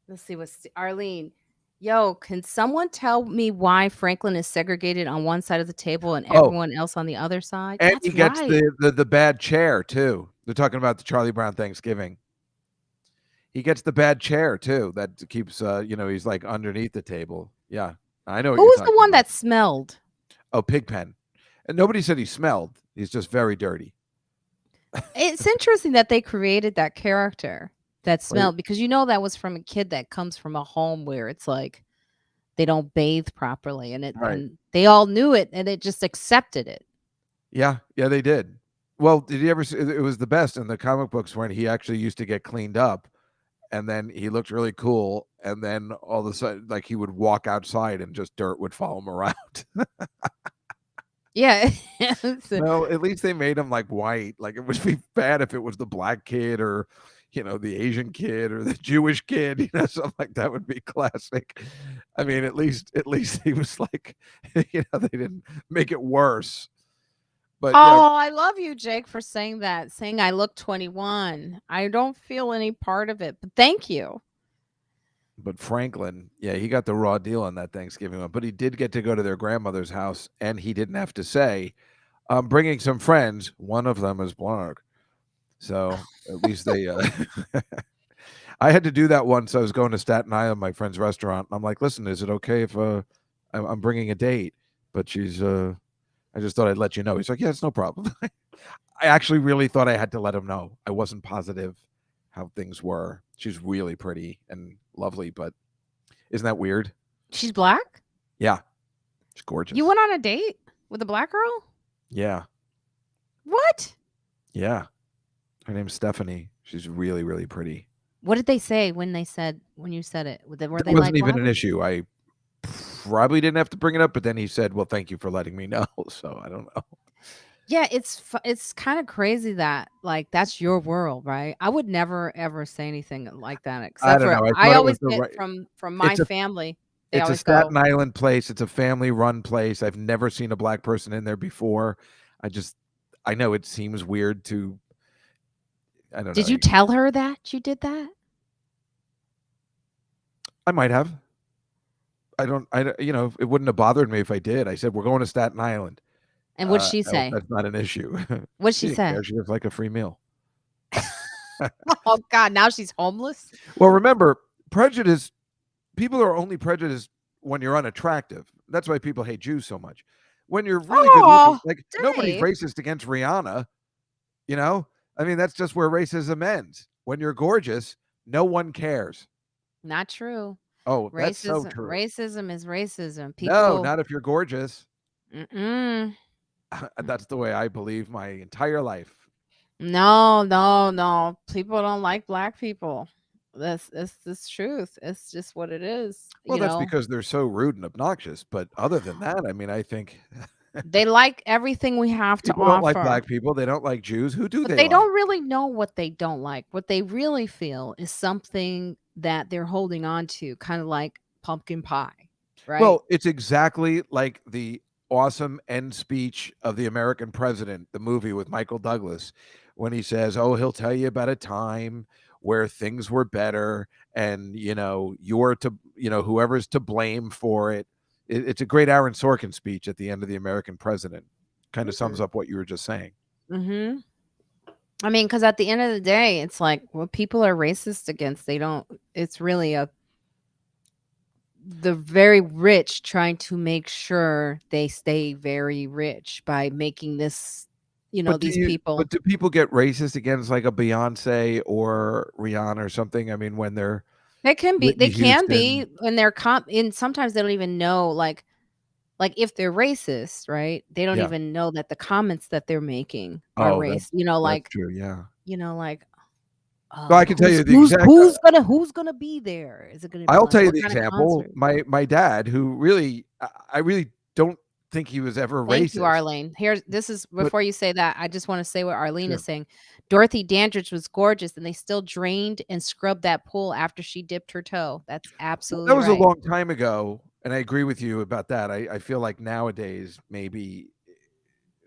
S1: Let's see what's Arlene. Yo, can someone tell me why Franklin is segregated on one side of the table and
S2: Oh,
S1: everyone else on the other side?
S2: and he
S1: That's
S2: gets
S1: right.
S2: the bad chair too. They're talking about the Charlie Brown Thanksgiving. He gets the bad chair too. That keeps, he's like underneath the table. Yeah, I know what
S1: Who
S2: you're
S1: was the
S2: talking
S1: one
S2: about.
S1: that smelled?
S2: Oh, Pigpen. And nobody said he smelled. He's just very dirty.
S1: It's interesting that they created that character that
S2: Right.
S1: smelled because that was from a kid that comes from a home where it's like they don't bathe properly, and
S2: Right.
S1: they all knew it, and they just accepted it.
S2: Yeah, yeah, they did. Well, did you ever see it was the best in the comic books when he actually used to get cleaned up, and then he looked really cool, and then all of a sudden, like, he would walk outside and just dirt would follow him around.
S1: Yeah. So
S2: Well, at least they made him, like, white. Like, it would be bad if it was the black kid or, the Asian kid or the Jewish kid, something like that would be classic. I mean, at least he was like, they didn't make it worse. But yeah,
S1: Oh, I love you, Jake, for saying that, saying I look 21. I don't feel any part of it, but thank you.
S2: but Franklin, yeah, he got the raw deal on that Thanksgiving one, but he did get to go to their grandmother's house, and he didn't have to say, "I'm bringing some friends. One of them is black." So at least they. I had to do that once. I was going to Staten Island, my friend's restaurant. And I'm like, "Listen, is it okay if I'm bringing a date?" But she's. I just thought I'd let you know. He's like, "Yeah, it's no problem." I actually really thought I had to let him know. I wasn't positive how things were. She's really pretty and lovely, but isn't that weird?
S1: She's black?
S2: Yeah, she's gorgeous.
S1: You went on a date with a black girl?
S2: Yeah,
S1: What?
S2: yeah. Her name's Stephanie. She's really, really pretty.
S1: What did they say when you said it? Were
S2: That
S1: they
S2: wasn't
S1: like,
S2: even
S1: "What?"
S2: an issue. I probably didn't have to bring it up, but then he said, "Well, thank you for letting me know." So I don't know.
S1: Yeah, it's kind of crazy that like that's your world, right? I would never ever say anything like that
S2: I
S1: except
S2: don't
S1: for
S2: know. I
S1: I
S2: thought it was
S1: always
S2: the
S1: get
S2: right.
S1: from my
S2: It's a
S1: family. They
S2: it's a
S1: always go,
S2: Staten Island place. It's a family-run place. I've never seen a black person in there before. I just I know it seems weird to I don't
S1: "Did
S2: know.
S1: you tell her that you did that?"
S2: I might have. It wouldn't have bothered me if I did. I said, "We're going to Staten Island."
S1: And what'd she
S2: I hope
S1: say?
S2: that's not an issue.
S1: What'd
S2: She
S1: she
S2: didn't
S1: say?
S2: care. She was like a free meal.
S1: Oh god, now she's homeless?
S2: Well, remember, prejudice people are only prejudiced when you're unattractive. That's why people hate Jews so much. When you're really good looking,
S1: Oh,
S2: like nobody's
S1: Dave.
S2: racist against Rihanna, you know? I mean, that's just where racism ends. When you're gorgeous, no one cares.
S1: Not true.
S2: Oh, that's so true.
S1: Racism is racism.
S2: No,
S1: People
S2: not if you're gorgeous.
S1: mm-mm.
S2: That's the way I believe my entire life.
S1: No, no, no. People don't like black people. That's the truth. It's just what it is,
S2: Well,
S1: you
S2: that's
S1: know.
S2: because they're so rude and obnoxious. But other than that, I mean, I think
S1: They like everything we have to
S2: people don't like
S1: offer,
S2: black people. They don't like Jews. Who do
S1: but
S2: they
S1: they
S2: like?
S1: don't really know what they don't like. What they really feel is something that they're holding on to, kind of like pumpkin pie, right?
S2: Well, it's exactly like the awesome end speech of the American President, the movie with Michael Douglas, when he says, "Oh, he'll tell you about a time where things were better, and you're to, whoever's to blame for it." It's a great Aaron Sorkin speech at the end of the American President. Kind of sums
S1: Mm.
S2: up what you were just saying.
S1: Mhm. I mean, because at the end of the day, it's like what people are racist against. They don't. It's really the very rich trying to make sure they stay very rich by making this,
S2: But do
S1: these
S2: you?
S1: people.
S2: But do people get racist against like a Beyonce or Rihanna or something? I mean, when they're
S1: They
S2: Whitney
S1: can be
S2: Houston.
S1: when they're and sometimes they don't even know like if they're racist, right? They don't
S2: Yeah.
S1: even know that the comments that they're making are
S2: Oh,
S1: race.
S2: that's true, yeah.
S1: Like
S2: Well, I can tell you the
S1: who's
S2: exact
S1: who's gonna be there? Is it gonna be
S2: I'll
S1: like
S2: tell you
S1: what
S2: the
S1: kind of
S2: example.
S1: concert?
S2: My dad, who really I really don't think he was ever
S1: Thank you,
S2: racist,
S1: Arlene. Here's this is
S2: but
S1: before you say that, I just wanna say what Arlene is
S2: sure.
S1: saying. Dorothy Dandridge was gorgeous, and they still drained and scrubbed that pool after she dipped her toe. That's
S2: Well, that
S1: absolutely
S2: was a
S1: right.
S2: long time ago, and I agree with you about that. I feel like nowadays, maybe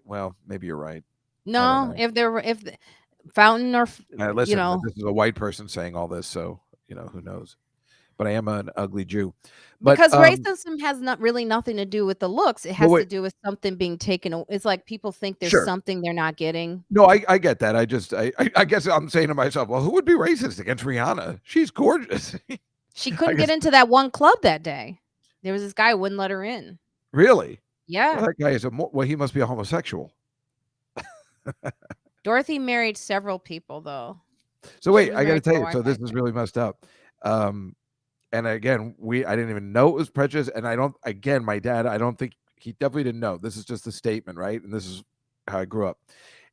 S2: well, maybe you're right. I don't
S1: No,
S2: know.
S1: if the fountain or
S2: Listen, this is a white person saying all this, so, who knows? But I am an ugly Jew. But,
S1: because racism has not really nothing to do with the looks, it
S2: well,
S1: has to
S2: wait
S1: do with something being taken it's like people think there's
S2: sure.
S1: something they're not getting.
S2: No, I get that. I just I guess I'm saying to myself, "Well, who would be racist against Rihanna? She's gorgeous."
S1: She
S2: I
S1: couldn't get
S2: guess
S1: into that one club that day. There was this guy who wouldn't let her in.
S2: really? Well,
S1: Yeah.
S2: that guy is he must be a homosexual.
S1: Dorothy married several people, though.
S2: So
S1: She
S2: wait,
S1: was
S2: I gotta
S1: married
S2: tell
S1: to a
S2: you,
S1: white
S2: so
S1: guy,
S2: this
S1: I
S2: is
S1: think.
S2: really messed up. Um, And again, I didn't even know it was prejudice. And I don't, again, my dad, I don't think he definitely didn't know. This is just a statement, right? And this is how I grew up.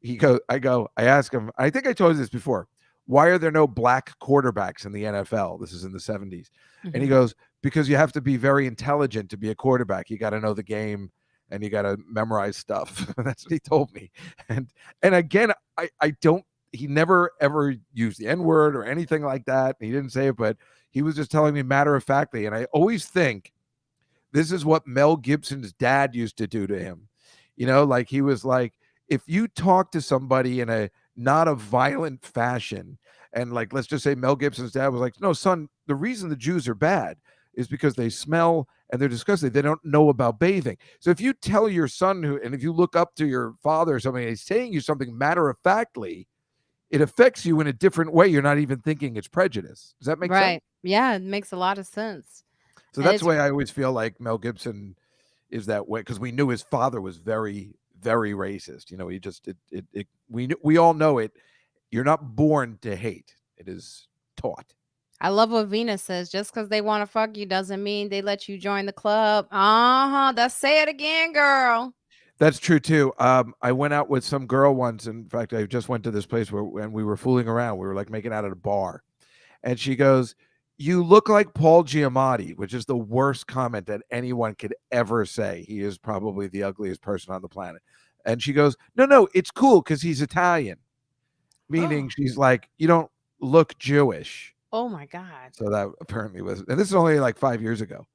S2: I ask him, I think I told you this before. Why are there no black quarterbacks in the NFL? This is in the 70s. And he
S1: Mhm.
S2: goes, because you have to be very intelligent to be a quarterback. You got to know the game and you got to memorize stuff. That's what he told me. And again, I don't, he never ever used the N word or anything like that. He didn't say it, but he was just telling me matter of factly. And I always think this is what Mel Gibson's dad used to do to him. Like he was like, if you talk to somebody in a not a violent fashion, and like, let's just say Mel Gibson's dad was like, no, son, the reason the Jews are bad is because they smell and they're disgusting. They don't know about bathing. So if you tell your son and if you look up to your father or something, and he's saying you something matter of factly, it affects you in a different way. You're not even thinking it's prejudice. Does that make sense?
S1: Right. Yeah, it makes a lot of sense.
S2: So
S1: And
S2: that's
S1: it's
S2: the way I always feel like Mel Gibson is that way, because we knew his father was very, very racist. He just we all know it. You're not born to hate. It is taught.
S1: I love what Venus says. Just because they want to fuck you doesn't mean they let you join the club. Uh-huh. That's say it again, girl.
S2: That's true too. I went out with some girl once. In fact, I just went to this place when we were fooling around. We were like making out at a bar, and she goes, "You look like Paul Giamatti," which is the worst comment that anyone could ever say. He is probably the ugliest person on the planet. And she goes, "No, no, it's cool because he's Italian," meaning
S1: Oh,
S2: she's like, "You don't look Jewish."
S1: oh my God.
S2: So that apparently was, and this is only like 5 years ago.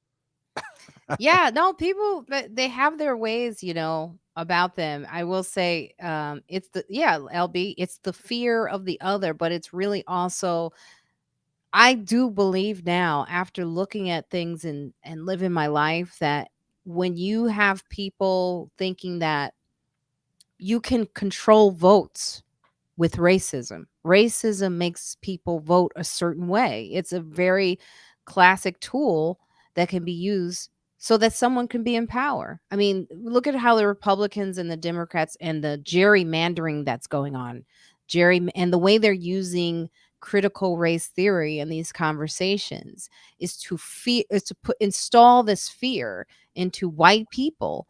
S1: Yeah, no, people they have their ways, about them. I will say, it's LB, it's the fear of the other, but it's really also I do believe now, after looking at things and living my life, that when you have people thinking that you can control votes with racism. Racism makes people vote a certain way. It's a very classic tool that can be used so that someone can be in power. I mean, look at how the Republicans and the Democrats and the gerrymandering that's going on. And the way they're using critical race theory in these conversations is to install this fear into white people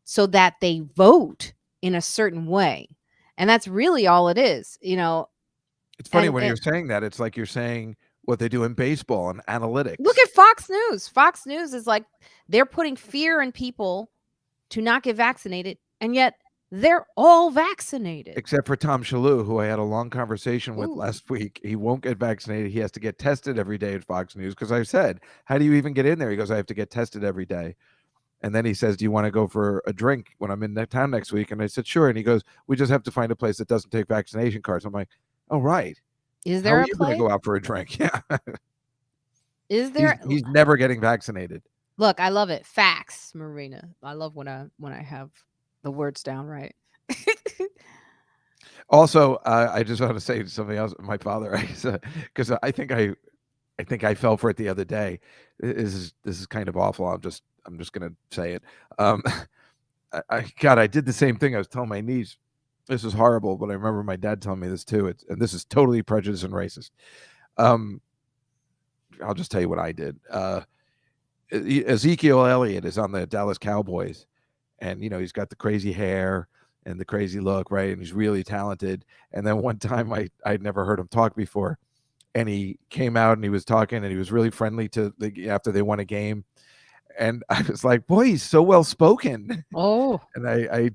S1: so that they vote in a certain way. And that's really all it is.
S2: It's funny when
S1: And
S2: you're saying that. It's like you're saying what they do in baseball and
S1: look
S2: analytics.
S1: at Fox News. Fox News is like they're putting fear in people to not get vaccinated, and yet they're all vaccinated.
S2: Except for Tom Shalhoub, who I had a long conversation with
S1: Ooh,
S2: last week. He won't get vaccinated. He has to get tested every day at Fox News, because I said, "How do you even get in there?" He goes, "I have to get tested every day." And then he says, "Do you want to go for a drink when I'm in town next week?" And I said, "Sure." And he goes, "We just have to find a place that doesn't take vaccination cards." I'm like, "Oh, right.
S1: is
S2: How
S1: there
S2: are
S1: a
S2: you going to
S1: play?
S2: go out for a drink?" Yeah.
S1: Is
S2: he's
S1: there?
S2: he's never getting vaccinated.
S1: Look, I love it. Facts, Marina. I love when I have the words down right.
S2: Also, I just want to say something else. My father, because I think I fell for it the other day. This is kind of awful. I'm just gonna say it. Um, God, I did the same thing. I was telling my niece, this is horrible, but I remember my dad telling me this too. And this is totally prejudiced and racist. Um, I'll just tell you what I did. Ezekiel Elliott is on the Dallas Cowboys, and he's got the crazy hair and the crazy look, right? And he's really talented. And then one time, I'd never heard him talk before, and he came out and he was talking, and he was really friendly after they won a game, and I was like, boy, he's so well spoken.
S1: Oh,
S2: And I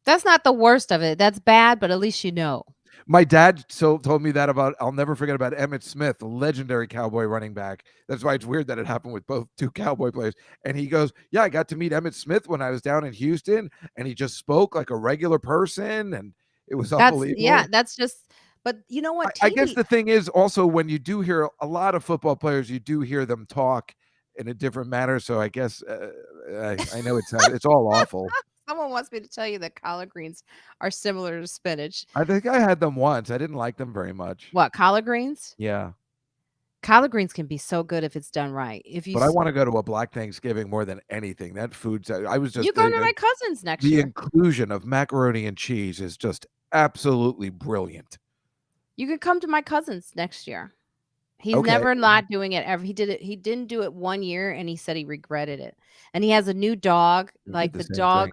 S1: that's not the worst of it. That's bad, but at least you know.
S2: my dad told me that about, I'll never forget, about Emmett Smith, the legendary Cowboy running back. That's why it's weird that it happened with both two Cowboy players. And he goes, "Yeah, I got to meet Emmett Smith when I was down in Houston, and he just spoke like a regular person, and it was
S1: Yeah,
S2: unbelievable."
S1: that's just but you know what?
S2: I guess
S1: TV
S2: the thing is also, when you do hear a lot of football players, you do hear them talk in a different manner. So I guess I know it's all awful.
S1: someone wants me to tell you that collard greens are similar to spinach.
S2: I think I had them once. I didn't like them very much.
S1: What, collard greens?
S2: Yeah.
S1: Collard greens can be so good if it's done right. If you
S2: But I wanna go to a Black Thanksgiving more than anything. That food's I was
S1: you
S2: just
S1: going to my cousin's next
S2: the
S1: year.
S2: inclusion of macaroni and cheese is just absolutely brilliant.
S1: You can come to my cousin's next year. He's
S2: Okay.
S1: never not doing it ever. He did it. He didn't do it 1 year, and he said he regretted it. And he has a new dog.
S2: We did
S1: Like,
S2: the
S1: the
S2: same thing.
S1: dog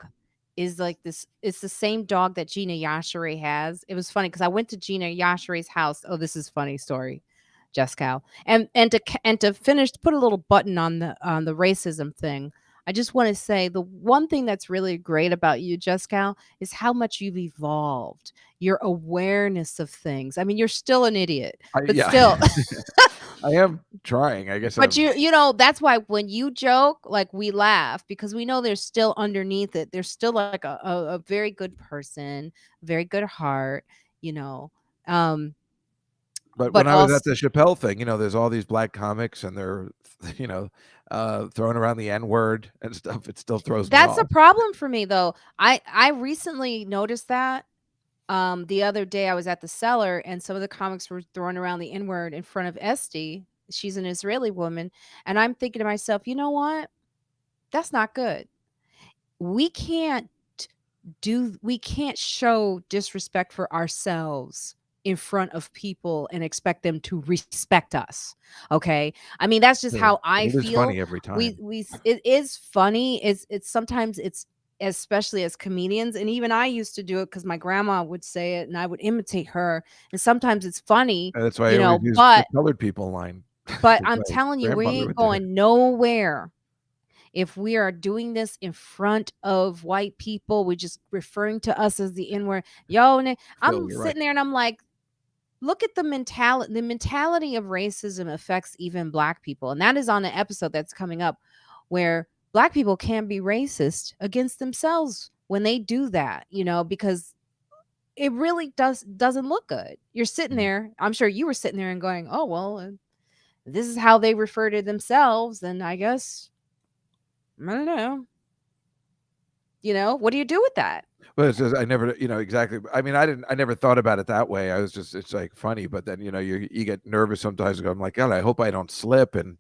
S1: is like this. It's the same dog that Gina Yashere has. It was funny because I went to Gina Yashere's house. Oh, this is funny story, Juskow. And to finish, put a little button on the racism thing. I just want to say the one thing that's really great about you, Juskow, is how much you've evolved. Your awareness of things. I mean, you're still an idiot, but
S2: Yeah.
S1: still.
S2: I am trying. I guess
S1: But
S2: I'm
S1: that's why when you joke, like, we laugh because we know there's still underneath it. There's still like a very good person, very good heart, you know. Um,
S2: but
S1: but
S2: when I was
S1: also
S2: at the Chappelle thing, there's all these black comics and they're, throwing around the N-word and stuff. It still throws me
S1: that's a
S2: off.
S1: problem for me though. I recently noticed that. The other day I was at the cellar and some of the comics were throwing around the N-word in front of Esty. She's an Israeli woman, and I'm thinking to myself, you know what? That's not good. We can't we can't show disrespect for ourselves in front of people and expect them to respect us. Okay? I mean, that's just
S2: True.
S1: how I
S2: It is
S1: feel.
S2: funny every
S1: We
S2: time.
S1: we it is funny. It's sometimes it's especially as comedians, and even I used to do it cuz my grandma would say it and I would imitate her, and sometimes it's funny,
S2: And that's why I always use the
S1: but
S2: colored people line
S1: but
S2: 'cause
S1: I'm
S2: my
S1: telling you, we
S2: grandmother
S1: ain't
S2: would do it.
S1: going nowhere if we are doing this in front of white people. We're just referring to us as the N-word. Yo,
S2: Phil,
S1: I'm
S2: you're right.
S1: sitting there and I'm like, look at the mentality. The mentality of racism affects even black people. And that is on an episode that's coming up where black people can be racist against themselves when they do that, because it really doesn't look good. You're sitting
S2: Mm.
S1: there. I'm sure you were sitting there and going, oh, well, this is how they refer to themselves. And I guess, I don't know. What do you do with that?
S2: But it's just I never, exactly. I mean, I never thought about it that way. I was just it's like funny, but then you get nervous sometimes. I'm like, God, I hope I don't slip and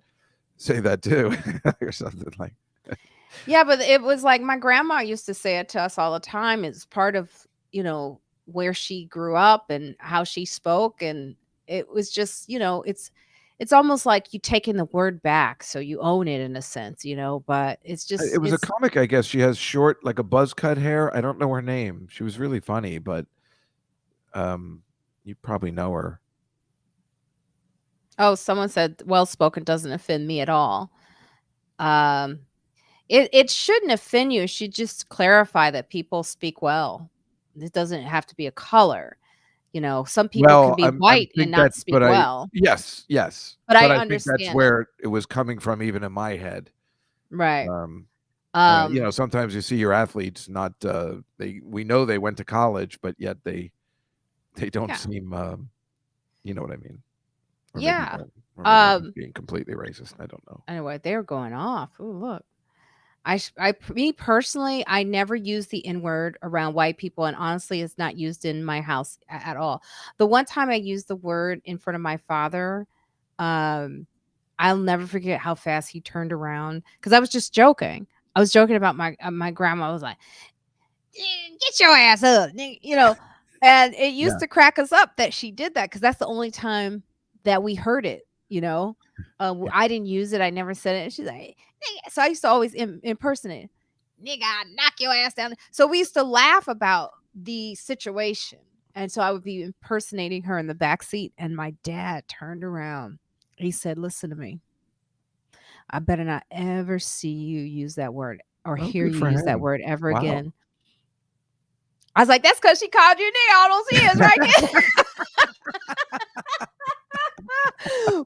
S2: say that too, or something like.
S1: Yeah, but it was like my grandma used to say it to us all the time. It's part of, where she grew up and how she spoke. And it was just, it's almost like you taking the word back. So you own it in a sense, but it's
S2: It
S1: just,
S2: was a comic, I guess. She has short, like a buzz cut hair. I don't know her name. She was really funny, but you probably know her.
S1: oh, someone said well spoken doesn't offend me at all. Um, it shouldn't offend you. It should just clarify that people speak well. It doesn't have to be a color. Some people can
S2: Well,
S1: be
S2: I'm
S1: white and
S2: think
S1: not
S2: that's,
S1: speak
S2: but
S1: well,
S2: yes, yes,
S1: but
S2: but
S1: I
S2: I think that's
S1: understand it.
S2: where it was coming from, even in my head.
S1: Right.
S2: Um,
S1: Um,
S2: sometimes you see your athletes not we know they went to college, but yet they don't
S1: yeah.
S2: seem you know what I mean,
S1: Yeah.
S2: or maybe I'm
S1: Um,
S2: just being completely racist. I don't know.
S1: anyway, they were going off. Ooh, look. Me personally, I never use the N word around white people, and honestly, it's not used in my house at all. The one time I used the word in front of my father, um, I'll never forget how fast he turned around because I was just joking. I was joking about my grandma. I was like, Get your ass up, and it used
S2: Yeah,
S1: to crack us up that she did that because that's the only time that we heard it,
S2: yeah.
S1: I didn't use it. I never said it. And she's like, "Nigga," so I used to always impersonate, nigga, I knock your ass down. So we used to laugh about the situation. And so I would be impersonating her in the back seat. And my dad turned around. He said, listen to me. I better not ever see you use that word or
S2: Oh,
S1: hear
S2: good
S1: you
S2: for
S1: use that
S2: him.
S1: word ever
S2: Wow.
S1: again. I was like, that's because she called you a nigga all those years, right?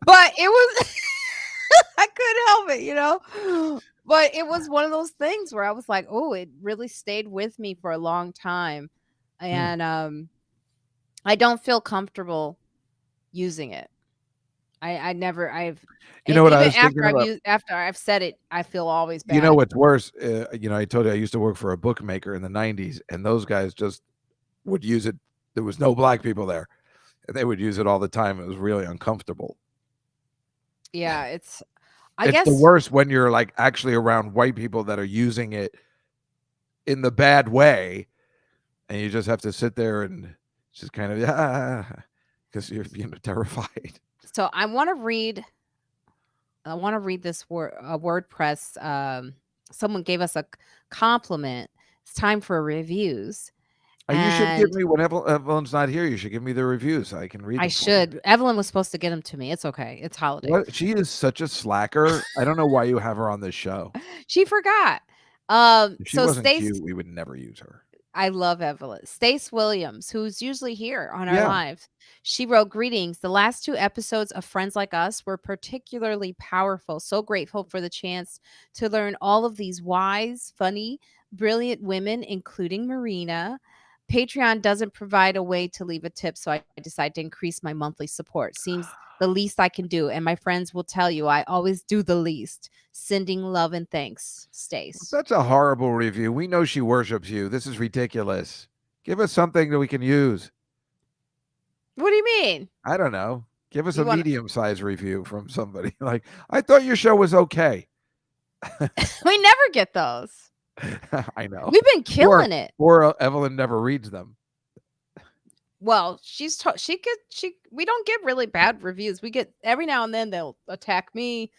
S1: But it was, I couldn't help it, But it was one of those things where I was like, oh, it really stayed with me for a long time.
S2: Hmm.
S1: And I don't feel comfortable using it. I never,
S2: You know what I
S1: even
S2: was thinking about?
S1: after I've said it, I feel always
S2: You know
S1: bad.
S2: what's worse? I told you I used to work for a bookmaker in the '90s, and those guys just would use it. There was no black people there, and they would use it all the time. It was really uncomfortable.
S1: Yeah, I
S2: It's the
S1: guess,
S2: worst when you're like actually around white people that are using it in the bad way, and you just have to sit there and just kind of because you're terrified.
S1: So I want to read this WordPress. Someone gave us a compliment. It's time for reviews,
S2: You should give
S1: and
S2: me when Evelyn's not here. You should give me the reviews so I can read
S1: I
S2: them for you.
S1: should. Evelyn was supposed to get them to me. It's okay. It's holiday.
S2: What? She is such a slacker. I don't know why you have her on this show.
S1: She forgot.
S2: If she
S1: So
S2: wasn't
S1: Stace,
S2: cute, we would never use her.
S1: I love Evelyn. Stace Williams, who's usually here on our
S2: Yeah.
S1: live, she wrote, "Greetings. The last two episodes of Friends Like Us were particularly powerful. So grateful for the chance to learn all of these wise, funny, brilliant women, including Marina. Patreon doesn't provide a way to leave a tip, so I decided to increase my monthly support. Seems the least I can do, and my friends will tell you I always do the least. Sending love and thanks, Stace."
S2: That's a horrible review. We know she worships you. This is ridiculous. Give us something that we can use.
S1: What do you mean?
S2: I don't know. Give us
S1: You
S2: a
S1: want
S2: medium-sized review from somebody. Like, I thought your show was okay.
S1: we never get those.
S2: I know.
S1: We've been killing it.
S2: Or Evelyn never reads them.
S1: Well, we don't get really bad reviews. We get every now and then they'll attack me,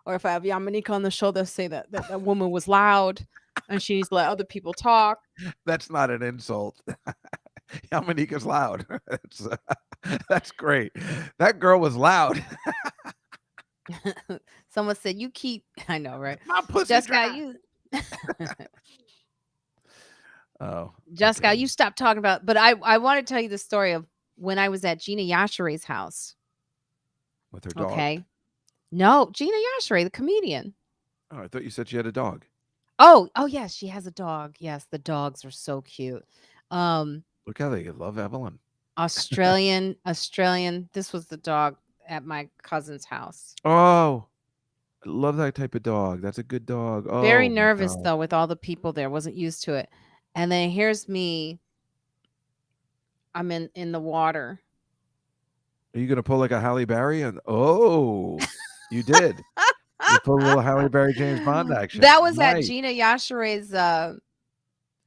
S1: or if I have Yamanika on the show, they'll say that woman was loud and she needs to let other people talk.
S2: That's not an insult. Yamanika's loud. That's great. That girl was loud.
S1: Someone said you keep. I know, right?
S2: My pussy
S1: Jessica,
S2: dry.
S1: you.
S2: Oh,
S1: Jessica,
S2: okay.
S1: you stop talking about. But I want to tell you the story of when I was at Gina Yashire's house.
S2: With her dog.
S1: Okay. No, Gina Yashire, the comedian.
S2: Oh, I thought you said she had a dog.
S1: Oh, yes, she has a dog. Yes, the dogs are so cute.
S2: Look how they love Evelyn.
S1: Australian. This was the dog at my cousin's house.
S2: Oh, I love that type of dog. That's a good dog. Oh,
S1: Very
S2: my
S1: nervous
S2: God.
S1: though with all the people there. Wasn't used to it. And then here's me. I'm in the water.
S2: Are you gonna pull like a Halle Berry? And oh, you did. You pulled a little Halle Berry James Bond action.
S1: That was at
S2: Nice.
S1: Gina Yashire's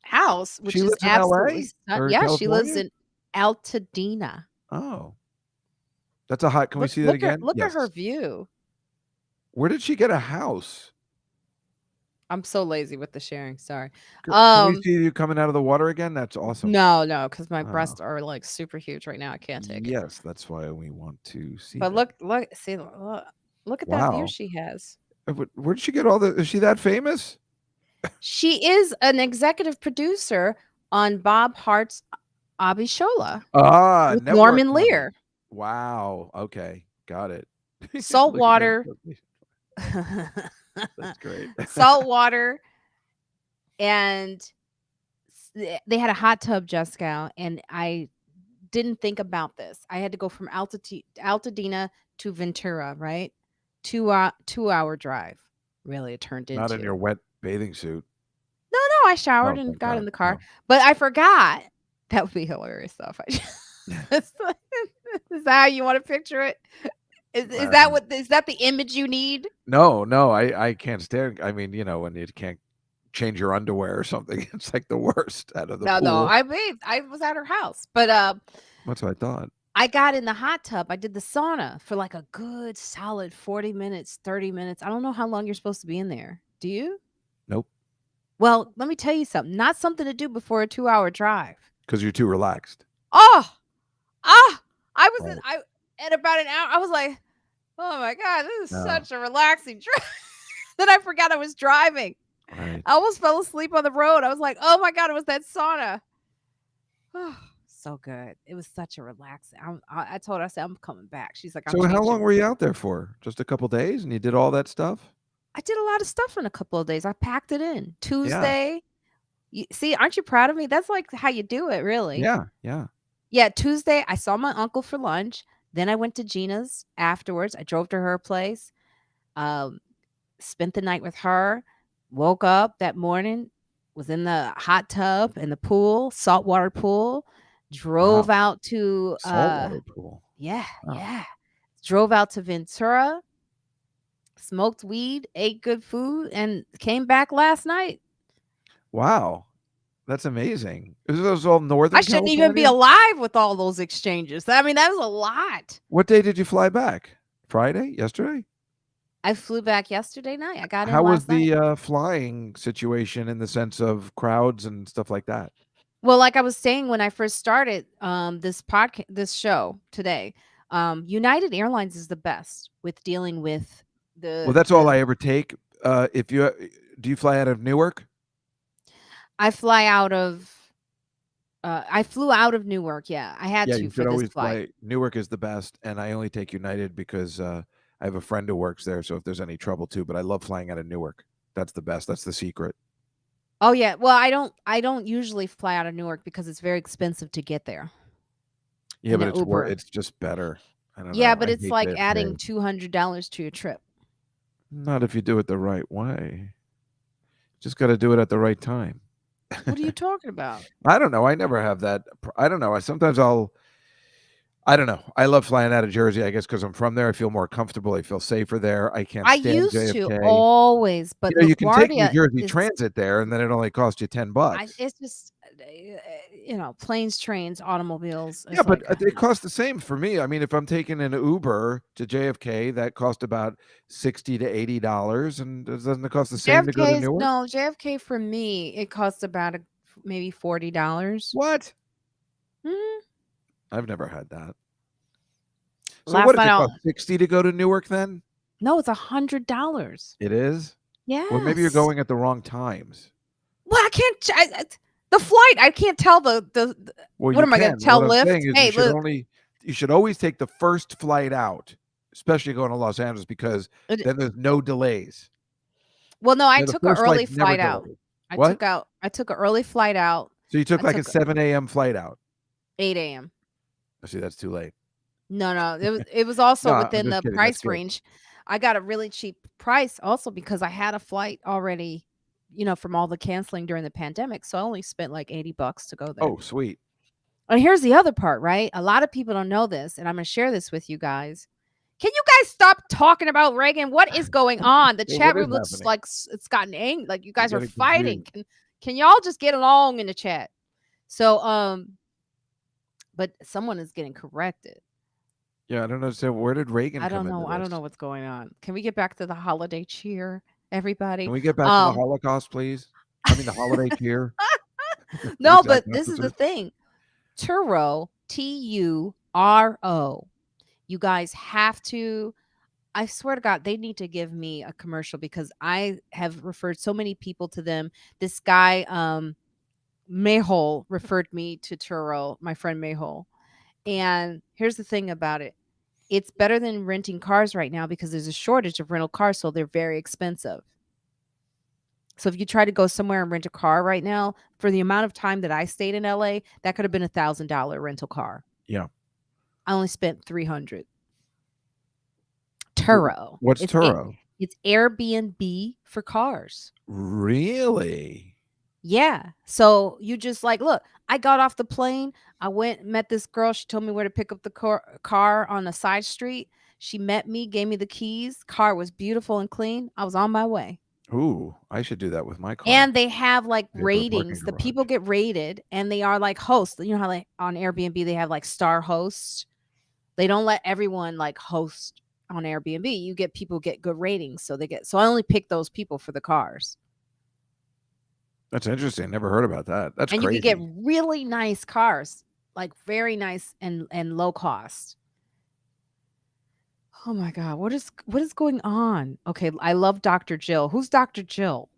S1: house, which
S2: She
S1: is
S2: lives in
S1: absolutely
S2: LA
S1: stunning.
S2: or
S1: Yeah, she lives
S2: California?
S1: in Altadena.
S2: Oh, that's a hot. Can we see that again?
S1: Look at her
S2: Yes.
S1: view.
S2: Where did she get a house?
S1: I'm so lazy with the sharing. Sorry.
S2: Can we see you coming out of the water again? That's awesome.
S1: No, because my
S2: Oh.
S1: breasts are like super huge right now. I can't take it.
S2: Yes, that's why we want to see.
S1: But
S2: that.
S1: look at that view
S2: Wow.
S1: she has.
S2: Where did she get all the? Is she that famous?
S1: She is an executive producer on Bob Hart's Abishola
S2: Ah,
S1: with
S2: network
S1: Norman
S2: money.
S1: Lear.
S2: Wow. Okay, got it. Look at
S1: Saltwater.
S2: that. That's great.
S1: Saltwater, and they had a hot tub, Juskow, and I didn't think about this. I had to go from Altadena to Ventura, right? 2 hour drive. Really, it turned into.
S2: Not in your wet bathing suit.
S1: No, I showered
S2: Oh,
S1: and
S2: thank
S1: got in
S2: God.
S1: the car,
S2: Oh.
S1: but I forgot. That would be hilarious stuff. Is that how you want to picture it? Is that the image you need?
S2: No, I can't stand. I mean, when you can't change your underwear or something, it's like the worst out of the pool.
S1: No. I was at her house, but
S2: That's what I thought.
S1: I got in the hot tub. I did the sauna for like a good solid 40 minutes, 30 minutes. I don't know how long you're supposed to be in there. Do you?
S2: Nope.
S1: Well, let me tell you something. Not something to do before a 2-hour drive.
S2: Because you're too relaxed.
S1: I was
S2: Right.
S1: at about an hour. I was like, oh my God, this is
S2: No.
S1: such a relaxing drive. Then I forgot I was driving.
S2: Right.
S1: I almost fell asleep on the road. I was like, oh my God, it was that sauna. Oh, so good. It was such a relaxing. I told her, I said, I'm coming back. She's like, I'm
S2: So how long
S1: changing.
S2: were you out there for? Just a couple days, and you did all that stuff?
S1: I did a lot of stuff in a couple of days. I packed it in. Tuesday. See, aren't you proud of me? That's like how you do it, really.
S2: Yeah.
S1: Yeah, Tuesday, I saw my uncle for lunch. Then I went to Gina's afterwards. I drove to her place, spent the night with her, woke up that morning, was in the hot tub in the pool, saltwater pool, drove out to
S2: Saltwater pool.
S1: yeah,
S2: Wow.
S1: yeah. Drove out to Ventura, smoked weed, ate good food, and came back last night.
S2: Wow. That's amazing. Is those all
S1: I
S2: Northern
S1: shouldn't even be
S2: California?
S1: alive with all those exchanges. I mean, that was a lot.
S2: What day did you fly back? Friday? Yesterday?
S1: I flew back yesterday night. I got in
S2: How was
S1: last night.
S2: the flying situation in the sense of crowds and stuff like that?
S1: Well, like I was saying when I first started this show today, United Airlines is the best with dealing with
S2: Well,
S1: the
S2: that's all
S1: the
S2: I ever take. If you do you fly out of Newark?
S1: I fly out of I flew out of Newark. Yeah, I had
S2: Yeah,
S1: to
S2: you
S1: for
S2: should
S1: this
S2: always
S1: flight.
S2: fly. Newark is the best, and I only take United because I have a friend who works there. So if there's any trouble too, but I love flying out of Newark. That's the best. That's the secret.
S1: Oh yeah. Well, I don't usually fly out of Newark because it's very expensive to get there
S2: Yeah,
S1: in
S2: but
S1: the Uber.
S2: it's just better. I don't
S1: Yeah,
S2: know.
S1: but
S2: I
S1: it's
S2: hate
S1: like adding
S2: JFK.
S1: $200 to your trip.
S2: Not if you do it the right way. Just got to do it at the right time.
S1: What are you talking about?
S2: I don't know. I never have that. I don't know. Sometimes I'll. I don't know. I love flying out of Jersey. I guess because I'm from there, I feel more comfortable. I feel safer there. I can't
S1: I
S2: stand
S1: used to
S2: JFK.
S1: always, but
S2: You can take New
S1: LaGuardia
S2: Jersey
S1: is
S2: Transit there, and then it only costs you $10.
S1: it's just planes, trains, automobiles.
S2: Yeah,
S1: It's
S2: but
S1: like
S2: it costs the same for me. I mean, if I'm taking an Uber to JFK, that cost about $60 to $80, and doesn't it cost the same to go to Newark?
S1: JFK for me it costs about maybe $40.
S2: What?
S1: Mhm.
S2: I've never had that. So what
S1: Last
S2: does
S1: night
S2: it
S1: I
S2: cost? 60 to go to Newark then?
S1: no, it's $100.
S2: It is? Well, maybe you're
S1: Yes.
S2: going at the wrong times.
S1: Well, I can't. The flight. I can't tell
S2: Well,
S1: what
S2: you
S1: am I going
S2: can.
S1: to
S2: What
S1: tell
S2: I'm saying
S1: Lyft?
S2: is
S1: Hey, look.
S2: you should always take the first flight out, especially going to Los Angeles, because then there's no delays.
S1: Well, no, I
S2: Yeah, the
S1: took an
S2: first
S1: early
S2: flight's never
S1: flight out.
S2: delayed. What?
S1: I took an early flight out.
S2: So you took
S1: I
S2: like a
S1: took
S2: 7 a.m. flight out.
S1: 8 a.m.
S2: Oh, see, that's too late.
S1: No, no, it was
S2: No,
S1: also
S2: I'm
S1: within
S2: just
S1: the
S2: kidding. That's
S1: price
S2: good.
S1: range. I got a really cheap price also because I had a flight already, from all the canceling during the pandemic. So I only spent like $80 to go there.
S2: Oh, sweet.
S1: And here's the other part, right? A lot of people don't know this, and I'm going to share this with you guys. Can you guys stop talking about Reagan? What is going on? The
S2: Yeah,
S1: chat
S2: what is
S1: room looks
S2: happening?
S1: like it's gotten angry. Like you
S2: I'm
S1: guys are
S2: getting
S1: fighting.
S2: confused.
S1: Can y'all just get along in the chat? So, but someone is getting corrected.
S2: Yeah, I don't understand. Where did Reagan
S1: I
S2: come
S1: don't
S2: into
S1: know. I don't
S2: this?
S1: know what's going on. Can we get back to the holiday cheer, everybody?
S2: Can we get back to the Holocaust, please? I mean, the holiday cheer.
S1: No,
S2: Is that
S1: but this is the
S2: necessary?
S1: thing. Turo, Turo. You guys have to. I swear to God, they need to give me a commercial because I have referred so many people to them. This guy, Mayhole, referred me to Turo, my friend Mayhole. And here's the thing about it. It's better than renting cars right now because there's a shortage of rental cars, so they're very expensive. So if you try to go somewhere and rent a car right now, for the amount of time that I stayed in LA, that could have been $1,000 rental car.
S2: Yeah.
S1: I only spent 300. Turo.
S2: What's Turo?
S1: It's Airbnb for cars.
S2: Really?
S1: Yeah. So you just like, look, I got off the plane. I went, met this girl. She told me where to pick up the car on a side street. She met me, gave me the keys. Car was beautiful and clean. I was on my way.
S2: Ooh, I should do that with my car.
S1: And they have like
S2: I go to the parking
S1: ratings. The
S2: garage.
S1: people get rated and they are like hosts. You know how like on Airbnb they have like star hosts. They don't let everyone like host on Airbnb. You get people get good ratings. So I only pick those people for the cars.
S2: That's interesting. Never heard about that. That's
S1: And you
S2: crazy.
S1: could get really nice cars, like very nice and low cost. Oh my God, what is going on? Okay, I love Dr. Jill. Who's Dr. Jill?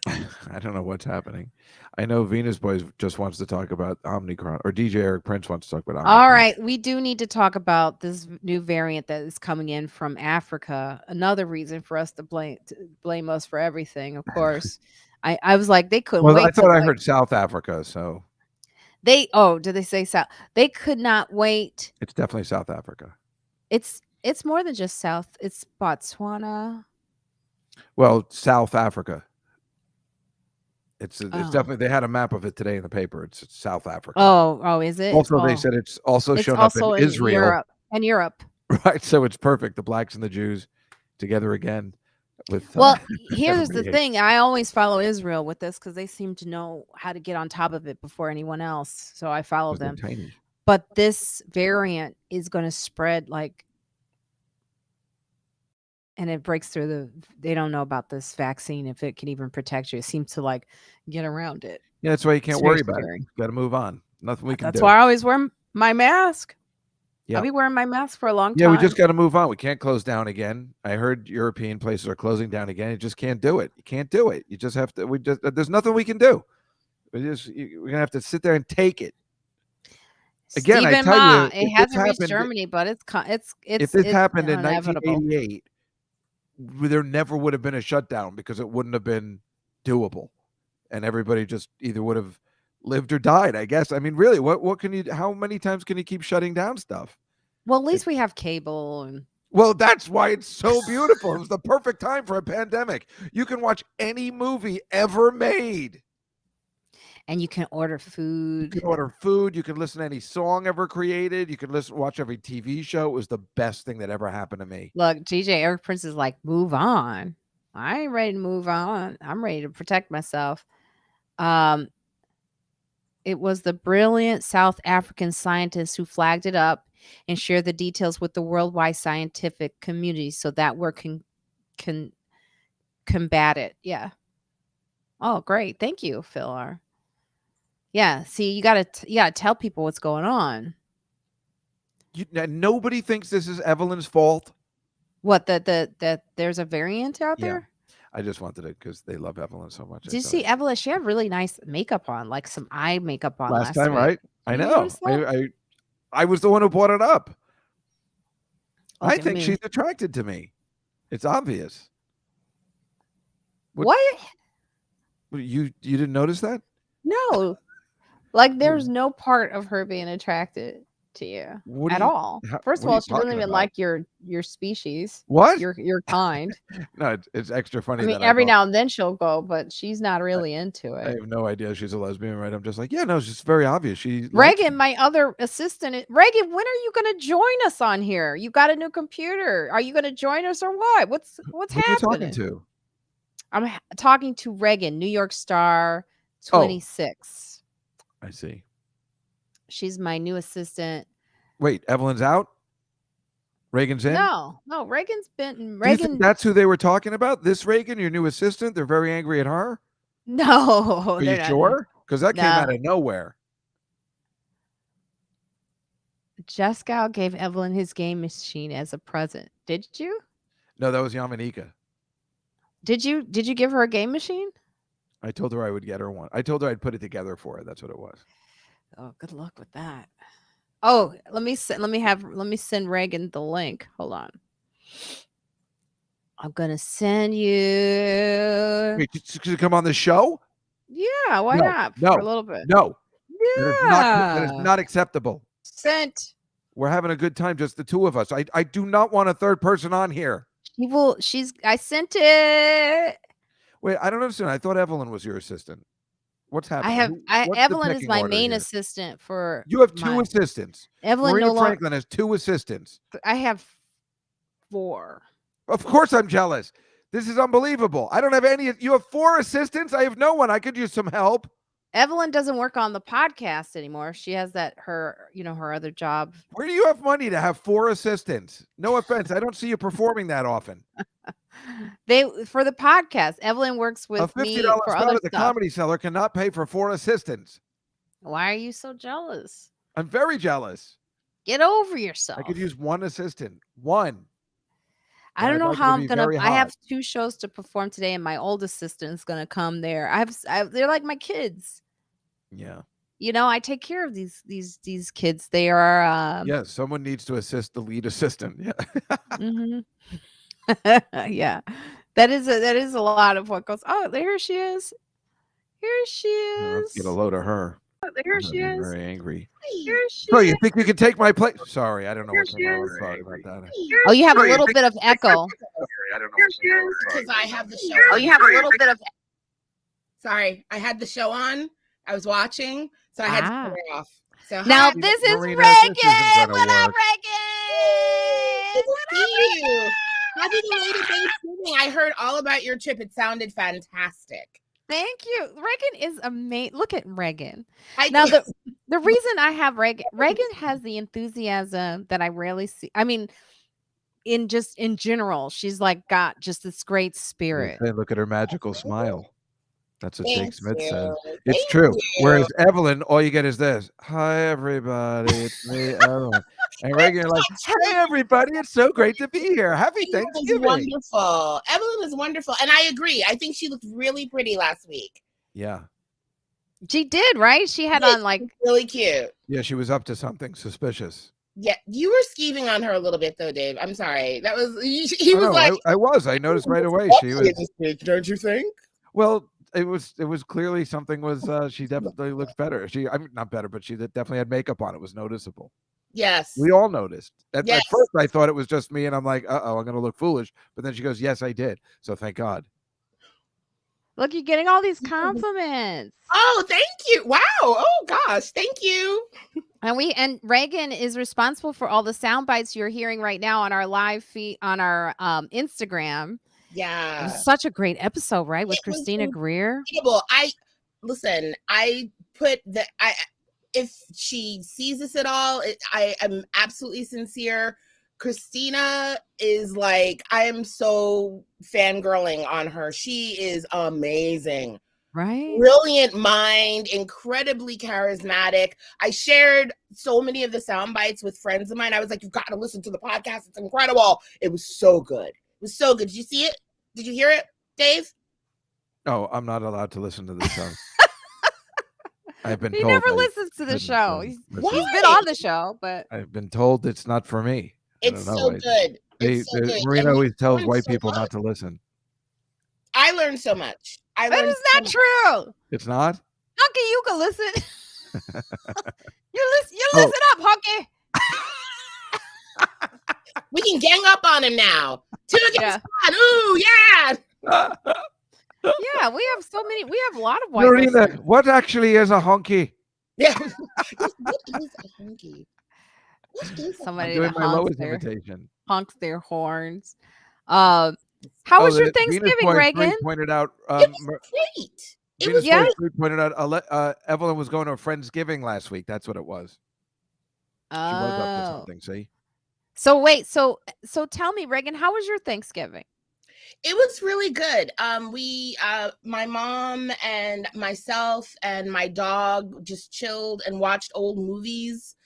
S2: I don't know what's happening. I know Venus Boys just wants to talk about Omicron, or DJ Eric Prince wants to talk about Omicron.
S1: All right, we do need to talk about this new variant that is coming in from Africa. Another reason for us to blame us for everything, of course. I was like, they couldn't
S2: Well,
S1: wait
S2: I
S1: to
S2: thought I
S1: like
S2: heard South Africa, so
S1: did they say South? They could not wait.
S2: it's definitely South Africa.
S1: It's more than just South. It's Botswana.
S2: Well, South Africa. It's
S1: Oh.
S2: definitely, they had a map of it today in the paper. It's South Africa.
S1: Oh, is it?
S2: Also, they
S1: Oh.
S2: said it's also
S1: It's
S2: shown
S1: also
S2: up in
S1: in
S2: Israel.
S1: Europe.
S2: Right, so it's perfect. The blacks and the Jews together again. with
S1: Well, here's the
S2: everybody.
S1: thing. I always follow Israel with this because they seem to know how to get on top of it before anyone else. So I follow
S2: 'Cause they're
S1: them.
S2: tiny.
S1: But this variant is going to spread and it breaks through they don't know about this vaccine, if it can even protect you. It seems to get around it.
S2: Yeah, that's why you
S1: It's
S2: can't
S1: very
S2: worry about it.
S1: scary.
S2: Got to move on. Nothing we can
S1: That's
S2: do.
S1: why I always wear my mask. I'll
S2: Yeah.
S1: be wearing my mask for a long
S2: Yeah, we
S1: time.
S2: just got to move on. We can't close down again. I heard European places are closing down again. You just can't do it. You can't do it. You just have to. There's nothing we can do. We're gonna have to sit there and take it. Again, I
S1: Stephen
S2: tell
S1: Ma,
S2: you,
S1: it
S2: if this
S1: hasn't reached
S2: happened,
S1: Germany, but
S2: if this happened in
S1: inevitable.
S2: 1988, there never would have been a shutdown because it wouldn't have been doable, and everybody just either would have lived or died. I guess. I mean, really, what can you? How many times can you keep shutting down stuff?
S1: Well, at least we have cable and
S2: Well, that's why it's so beautiful. It was the perfect time for a pandemic. You can watch any movie ever made.
S1: and you can order
S2: You
S1: food.
S2: can order food. You can listen to any song ever created. You can watch every TV show. It was the best thing that ever happened to me.
S1: Look, DJ Eric Prince is like, move on. I ain't ready to move on. I'm ready to protect myself. It was the brilliant South African scientists who flagged it up and shared the details with the worldwide scientific community so that we can combat it. Yeah. Oh, great. Thank you, Phil R. Yeah. See, you gotta tell people what's going on.
S2: Nobody thinks this is Evelyn's fault.
S1: What that there's a variant out
S2: Yeah.
S1: there?
S2: I just wanted to because they love Evelyn so much.
S1: Did you see Evelyn? She had really nice makeup on, like some eye makeup on last
S2: time,
S1: week.
S2: right? I
S1: Did you
S2: know.
S1: notice that?
S2: I was the one who brought it up.
S1: Look
S2: I
S1: at
S2: think
S1: me.
S2: she's attracted to me. It's obvious.
S1: What?
S2: You didn't notice that?
S1: No. Like there's no part of her being attracted to you at all. First of all, she doesn't even like your species.
S2: What?
S1: Your kind.
S2: No, it's extra funny.
S1: I mean, every now and then she'll go, but she's not really into
S2: I
S1: it.
S2: have no idea she's a lesbian, right? I'm just like, yeah, no, it's just very obvious.
S1: Reagan, my other assistant. Reagan, when are you going to join us on here? You got a new computer. Are you going to join us or what? What's
S2: Who are you talking
S1: happening?
S2: to?
S1: I'm talking to Reagan, New York Star 26.
S2: I see.
S1: She's my new assistant.
S2: Wait, Evelyn's out? Reagan's in?
S1: No, Reagan's been.
S2: Do you think that's who they were talking about? This Reagan, your new assistant? They're very angry at her?
S1: No.
S2: Are you sure? Because that came out of nowhere.
S1: Juskow gave Evelyn his game machine as a present. Did you?
S2: No, that was Yamanika.
S1: Did you give her a game machine?
S2: I told her I would get her one. I told her I'd put it together for her. That's what it was.
S1: Oh, good luck with that. Oh, let me send Reagan the link. Hold on. I'm gonna send you.
S2: Wait, to come on the show?
S1: Yeah, why not? For a little bit.
S2: No.
S1: Yeah.
S2: That is not acceptable.
S1: Sent.
S2: We're having a good time, just the two of us. I do not want a third person on here.
S1: I sent it.
S2: Wait, I don't understand. I thought Evelyn was your assistant. What's happening?
S1: Evelyn is my main assistant for.
S2: You have two assistants.
S1: Evelyn
S2: Marina Franklin has two assistants.
S1: I have 4.
S2: Of course I'm jealous. This is unbelievable. I don't have any. You have 4 assistants? I have no one. I could use some help.
S1: Evelyn doesn't work on the podcast anymore. She has her other job.
S2: Where do you have money to have 4 assistants? No offense. I don't see you performing that often.
S1: For the podcast, Evelyn works with me for other
S2: stuff. The Comedy Cellar cannot pay for 4 assistants.
S1: Why are you so jealous?
S2: I'm very jealous.
S1: Get over yourself.
S2: I could use 1 assistant. 1.
S1: I don't know how I'm gonna. I have 2 shows to perform today, and my old assistant is gonna come there. They're like my kids.
S2: Yeah.
S1: I take care of these kids. They are.
S2: Yes, someone needs to assist the lead assistant. Yeah.
S1: Mm-hmm. Yeah, that is a lot of what goes. Oh, there she is. Here she is.
S2: Let's get a load of her.
S1: Here she is.
S2: Very angry.
S1: Here she
S2: So
S1: is.
S2: you think you can take my place? Sorry, I don't know what's going on. Sorry about that.
S1: Oh, you have a little bit of echo.
S2: I don't know.
S3: Because I have the show.
S1: Oh, you have a little bit of.
S3: Sorry, I had the show on. I was watching, so I had to turn it off. So
S1: now
S3: hi.
S1: this is
S2: Marina,
S1: Reagan.
S2: this isn't gonna
S1: What up,
S2: work.
S1: Reagan?
S3: Good to see you. Happy belated Thanksgiving. I heard all about your trip. It sounded fantastic.
S1: Thank you. Reagan is amazing. Look at Reagan.
S3: I
S1: Now the reason I have Reagan has the enthusiasm that I rarely see. I mean, in general, she's like got just this great spirit.
S2: Look at her magical smile. That's what Jake
S3: Thank
S2: Smith
S3: you.
S2: says. It's
S3: Thank
S2: true.
S3: you.
S2: Whereas Evelyn, all you get is this. Hi, everybody. It's me, Evelyn. And Reagan, you're like, hey, everybody. It's so great to be here. Happy
S3: Evelyn is
S2: Thanksgiving.
S3: wonderful. Evelyn is wonderful. And I agree. I think she looked really pretty last week.
S2: Yeah.
S1: She did, right? She had on like
S3: really cute.
S2: Yeah, she was up to something suspicious.
S3: Yeah, you were skeeving on her a little bit though, Dave. I'm sorry. That was he was like
S2: I was. I noticed right away. She was.
S3: Don't you think?
S2: Well, it was clearly something was. She definitely looked better. I mean, not better, but she definitely had makeup on. It was noticeable.
S3: Yes.
S2: We all noticed. At
S3: Yes.
S2: first, I thought it was just me, and I'm like, I'm going to look foolish. But then she goes, yes, I did. So thank God.
S1: Look, you're getting all these compliments.
S3: Oh, thank you. Wow. Oh gosh, thank you.
S1: And Reagan is responsible for all the sound bites you're hearing right now on our live feed on our Instagram.
S3: Yeah.
S1: It was such a great episode, right? With
S3: It was
S1: Christina Greer.
S3: Incredible. I put the if she sees this at all, I am absolutely sincere. Christina is like, I am so fangirling on her. She is amazing.
S1: Right.
S3: Brilliant mind, incredibly charismatic. I shared so many of the sound bites with friends of mine. I was like, you've got to listen to the podcast. It's incredible. It was so good. It was so good. Did you see it? Did you hear it, Dave?
S2: No, I'm not allowed to listen to the show. I've been
S1: He
S2: told
S1: never listens to the show. He's been on the show, but
S2: I've been told it's not for me.
S3: It's so good.
S2: Marina always tells white people not to listen.
S3: I learned so much.
S1: That is not true.
S2: It's not?
S1: Hunky, you can listen. You listen up, Hunky.
S3: We can gang up on him now. 2 against 1. Ooh, yeah.
S1: Yeah, we have a lot of white
S2: Marina,
S1: listeners.
S2: what actually is a honky?
S3: Yeah. What is a honky?
S1: Somebody
S2: I'm doing
S1: that
S2: my lowest imitation.
S1: honks their horns. How was your Thanksgiving, Reagan?
S2: Pointed out,
S3: it was great. It was
S2: pointed out Evelyn was going to a Friendsgiving last week. That's what it was. She was up to something, see?
S1: So wait, so tell me, Reagan, how was your Thanksgiving?
S3: It was really good. We my mom and myself and my dog just chilled and watched old movies.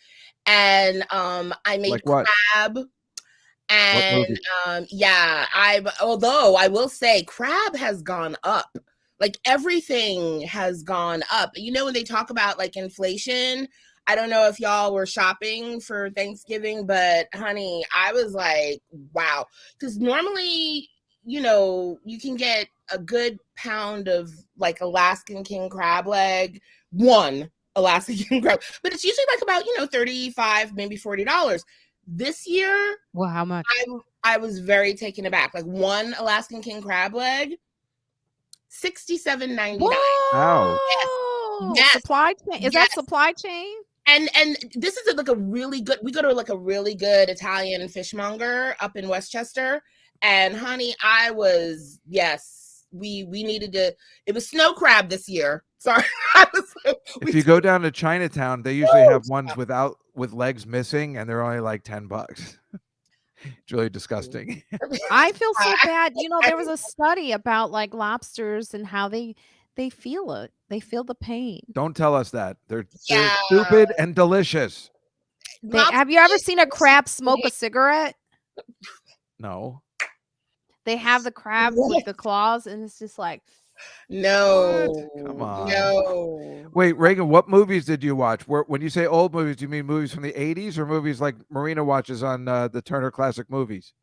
S3: And I made crab. And although I will say crab has gone up. Like everything has gone up. You know, when they talk about like inflation, I don't know if y'all were shopping for Thanksgiving, but honey, I was like, wow. Because normally, you know, you can get a good pound of like Alaskan king crab leg, one Alaskan king crab, but it's usually like about, $35, maybe $40. This year,
S1: well, how much?
S3: I was very taken aback. Like one Alaskan king crab leg, $67.99.
S2: Wow.
S1: Yes. Supply chain? Is that supply chain?
S3: And this is like a really good. We go to like a really good Italian fishmonger up in Westchester, and honey, we needed to. It was snow crab this year. Sorry.
S2: If you go down to Chinatown, they usually have ones with legs missing, and they're only like $10. It's really disgusting.
S1: I feel so bad. There was a study about like lobsters and how they feel it. They feel the pain.
S2: Don't tell us that. They're stupid and delicious.
S1: Have you ever seen a crab smoke a cigarette?
S2: No.
S1: They have the crab with the claws, and it's just like,
S3: no.
S2: Come on.
S3: No.
S2: Wait, Reagan, what movies did you watch? When you say old movies, do you mean movies from the 80s or movies like Marina watches on the Turner Classic Movies?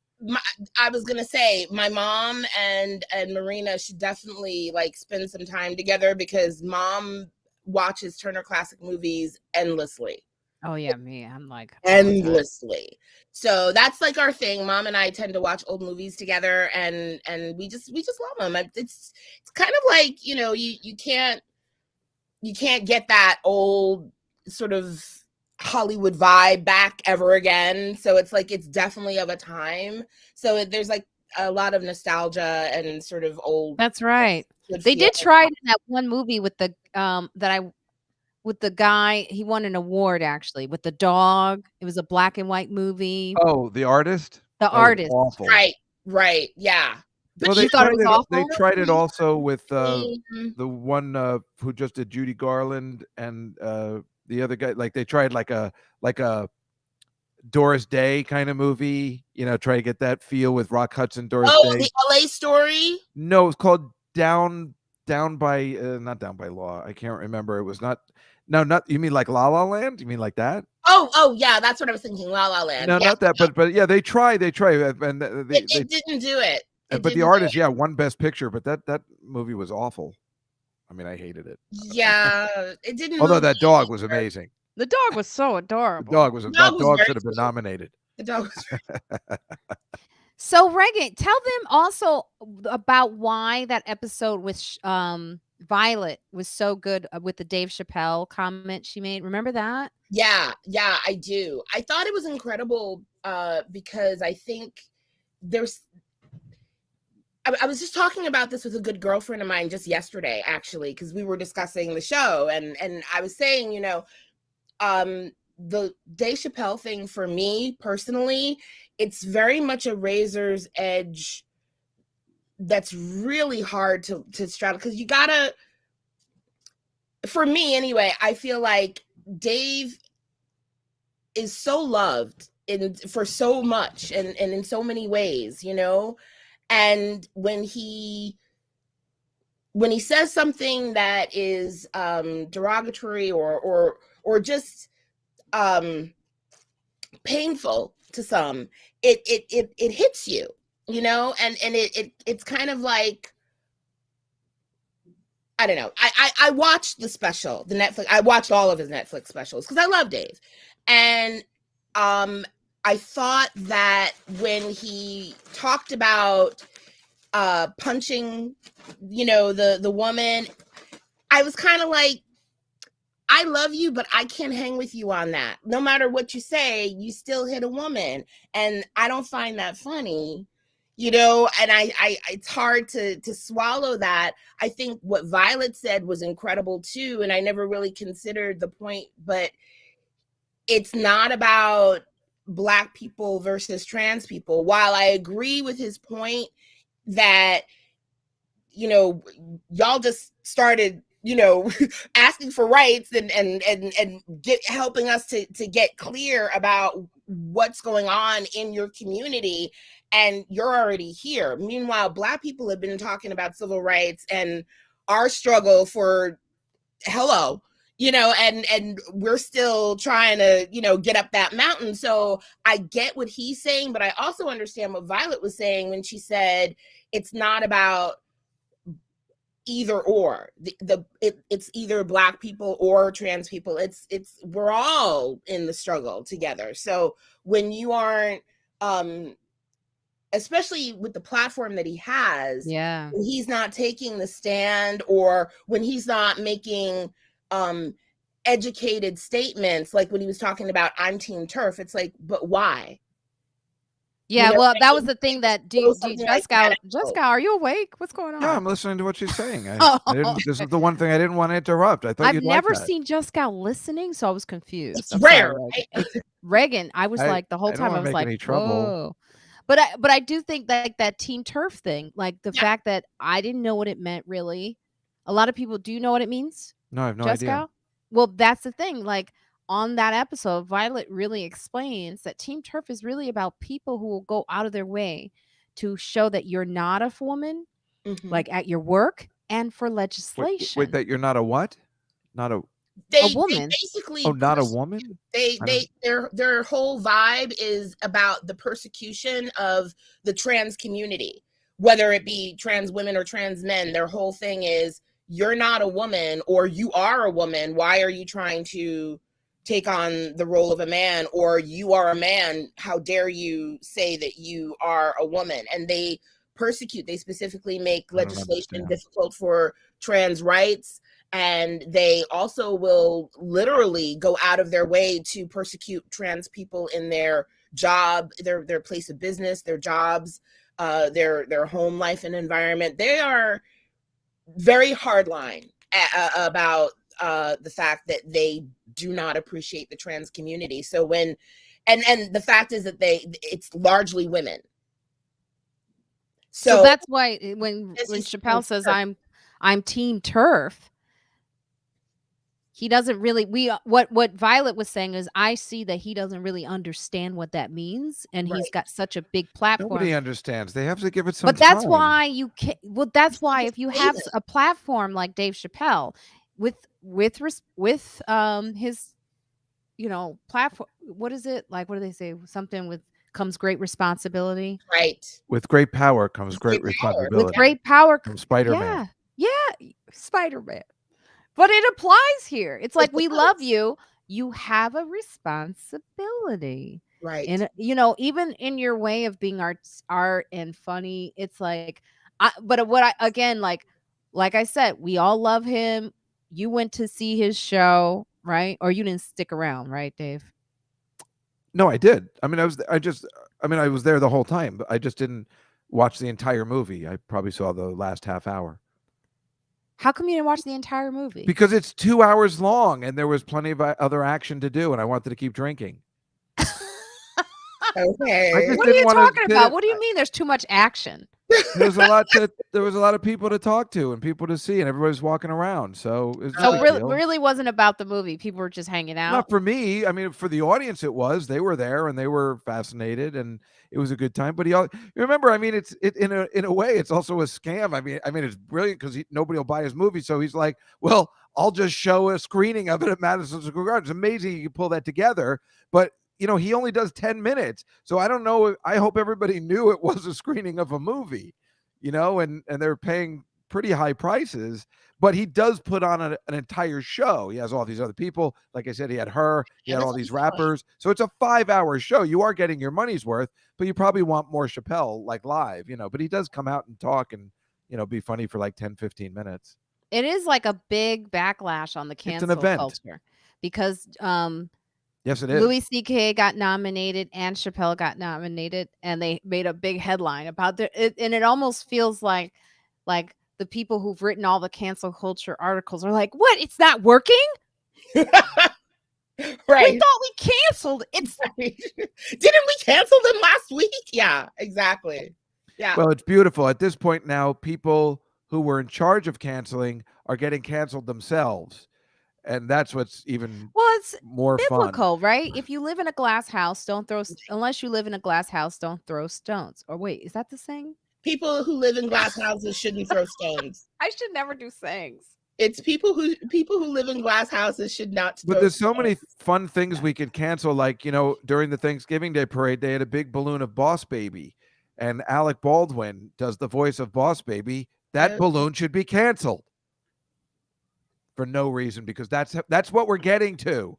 S3: I was gonna say my mom and Marina should definitely like spend some time together because mom watches Turner Classic Movies endlessly.
S1: Oh yeah, me. I'm like
S3: endlessly. So that's like our thing. Mom and I tend to watch old movies together, and we just love them. It's kind of like you can't get that old sort of Hollywood vibe back ever again. So it's like it's definitely of a time. So there's like a lot of nostalgia and sort of old.
S1: That's right.
S3: good
S1: They did
S3: feeling.
S1: try it in that one movie with the with the guy. He won an award actually with the dog. It was a black and white movie.
S2: Oh, The Artist?
S1: The
S2: That was
S1: Artist.
S2: awful.
S3: Right, yeah. But
S2: Well,
S1: You thought it was awful?
S2: they tried it also with
S3: Mhm.
S2: the one who just did Judy Garland and the other guy. Like they tried like a Doris Day kind of movie, try to get that feel with Rock Hudson, Doris Day.
S3: the LA Story.
S2: No, it's called Down by not Down by Law. I can't remember. It was not. No, not you mean like La La Land? You mean like that?
S3: Oh, yeah, that's what I was thinking. La La Land.
S2: No,
S3: yeah.
S2: not that. But yeah, they try, and
S3: It didn't do it.
S2: but The Artist, yeah, won Best Picture, but that movie was awful. I mean, I hated it.
S3: Yeah, it didn't.
S2: Although
S3: move
S2: that
S3: me
S2: dog was
S3: either.
S2: amazing.
S1: The dog was so
S2: The
S1: adorable.
S2: dog was
S3: The
S2: that
S3: dog was
S2: dog
S3: very
S2: should have been
S3: cute.
S2: nominated.
S3: The dog was
S1: So Reagan, tell them also about why that episode with Violet was so good with the Dave Chappelle comment she made. Remember that?
S3: Yeah, I do. I thought it was incredible because I think there's. I was just talking about this with a good girlfriend of mine just yesterday, actually, because we were discussing the show, and I was saying, the Dave Chappelle thing for me personally, it's very much a razor's edge that's really hard to straddle, because you gotta, for me anyway, I feel like Dave is so loved for so much and in so many ways, and when he says something that is derogatory or just painful to some, it hits you, and it's kind of like, I don't know. I watched the special, the Netflix. I watched all of his Netflix specials because I love Dave, and I thought that when he talked about punching, the woman, I was kind of like, I love you, but I can't hang with you on that. No matter what you say, you still hit a woman, and I don't find that funny. And I it's hard to swallow that. I think what Violet said was incredible too, and I never really considered the point, but it's not about Black people versus trans people. While I agree with his point that, y'all just started, asking for rights and helping us to get clear about what's going on in your community, and you're already here. Meanwhile, Black people have been talking about civil rights and our struggle for and we're still trying to, get up that mountain. So I get what he's saying, but I also understand what Violet was saying when she said it's not about either or. It's either Black people or trans people. It's we're all in the struggle together. So when you aren't especially with the platform that he has,
S1: Yeah.
S3: when he's not taking the stand, or when he's not making educated statements, like when he was talking about I'm Team Turf, it's like, but why?
S1: Yeah,
S3: know,
S1: well,
S3: I
S1: that
S3: think
S1: was the thing that
S3: something like that,
S1: Juskow, are you awake? What's going on?
S2: Yeah, I'm listening to what she's saying.
S1: Oh,
S2: This is the one thing I didn't want to interrupt. I thought
S1: I've
S2: you'd
S1: never
S2: like that.
S1: seen Juskow listening, so I was confused.
S3: It's
S1: I'm sorry,
S3: rare,
S1: Reagan.
S3: right?
S1: Reagan, I was like the whole
S2: I don't
S1: time I
S2: wanna
S1: was
S2: make
S1: like,
S2: any trouble.
S1: whoa. But I do think that Team Turf thing, like the
S3: Yeah.
S1: fact that I didn't know what it meant really. A lot of people, do you know what it means?
S2: No, I have no
S1: Juskow?
S2: idea.
S1: Well, that's the thing. Like on that episode, Violet really explains that Team Turf is really about people who will go out of their way to show that you're not a woman,
S3: Mhm.
S1: like at your work and for
S2: Wait,
S1: legislation.
S2: that you're not a what? Not a
S3: They
S1: woman.
S3: basically
S2: not a woman?
S3: their whole vibe is about the persecution of the trans community, whether it be trans women or trans men. Their whole thing is, you're not a woman, or you are a woman. Why are you trying to take on the role of a man? Or you are a man, how dare you say that you are a woman? And they persecute, they specifically make
S2: I don't
S3: legislation
S2: understand.
S3: difficult for trans rights. And they also will literally go out of their way to persecute trans people in their job, their place of business, their jobs. their home life and environment. They are very hardline about the fact that they do not appreciate the trans community. So when and the fact is that it's largely women.
S1: So that's why when Chappelle says I'm team turf, he doesn't really what Violet was saying is I see that he doesn't really understand what that means, and he's got such a big platform.
S2: Nobody understands. They have to give it some
S1: But that's why you can that's why if you have a platform like Dave Chappelle with his platform, what is it? Like, what do they say? Something with comes great responsibility.
S3: Right.
S2: With great power comes great responsibility.
S1: With great power
S2: comes Spider-Man.
S1: Yeah, Spider-Man. But it applies here. It's like, we love you. You have a responsibility.
S3: Right.
S1: And, even in your way of being art and funny, it's like, like I said, we all love him. You went to see his show, right? Or you didn't stick around, right, Dave?
S2: No, I did. I mean, I was there the whole time, but I just didn't watch the entire movie. I probably saw the last half hour.
S1: How come you didn't watch the entire movie?
S2: Because it's 2 hours long and there was plenty of other action to do, and I wanted to keep drinking.
S3: Okay.
S1: What are you talking about? What do you mean there's too much action?
S2: There was a lot of people to talk to and people to see, and everybody's walking around. So
S1: really wasn't about the movie. People were just hanging out.
S2: Not for me. I mean, for the audience, it was. They were there and they were fascinated, and it was a good time. But you remember, I mean, it's in a way, it's also a scam. I mean, it's brilliant because nobody will buy his movie. So he's like, well, I'll just show a screening of it at Madison Square Garden. It's amazing you can pull that together, but. He only does 10 minutes. So I don't know. I hope everybody knew it was a screening of a movie, and they're paying pretty high prices, but he does put on an entire show. He has all these other people. Like I said, he had he had all these rappers. So it's a 5-hour show. You are getting your money's worth, but you probably want more Chappelle, like live, but he does come out and talk and, be funny for like 10, 15 minutes.
S1: It is like a big backlash on the cancel culture because,
S2: yes, it is.
S1: Louis C.K. got nominated and Chappelle got nominated, and they made a big headline about it. And it almost feels like the people who've written all the cancel culture articles are like, "What? It's not working."
S3: Right.
S1: We thought we canceled. It's
S3: right. Didn't we cancel them last week? Yeah, exactly. Yeah.
S2: Well, it's beautiful. At this point now, people who were in charge of canceling are getting canceled themselves. And that's what's even more
S1: biblical,
S2: fun.
S1: Right? If you live in a glass house, unless you live in a glass house, don't throw stones. Or wait, is that the saying?
S3: People who live in glass houses shouldn't throw stones.
S1: I should never do sayings.
S3: It's people who live in glass houses should not throw
S2: But there's
S3: stones.
S2: so many fun things we could cancel. Like, during the Thanksgiving Day parade, they had a big balloon of Boss Baby. And Alec Baldwin does the voice of Boss Baby. That balloon should be canceled. For no reason, because that's what we're getting to.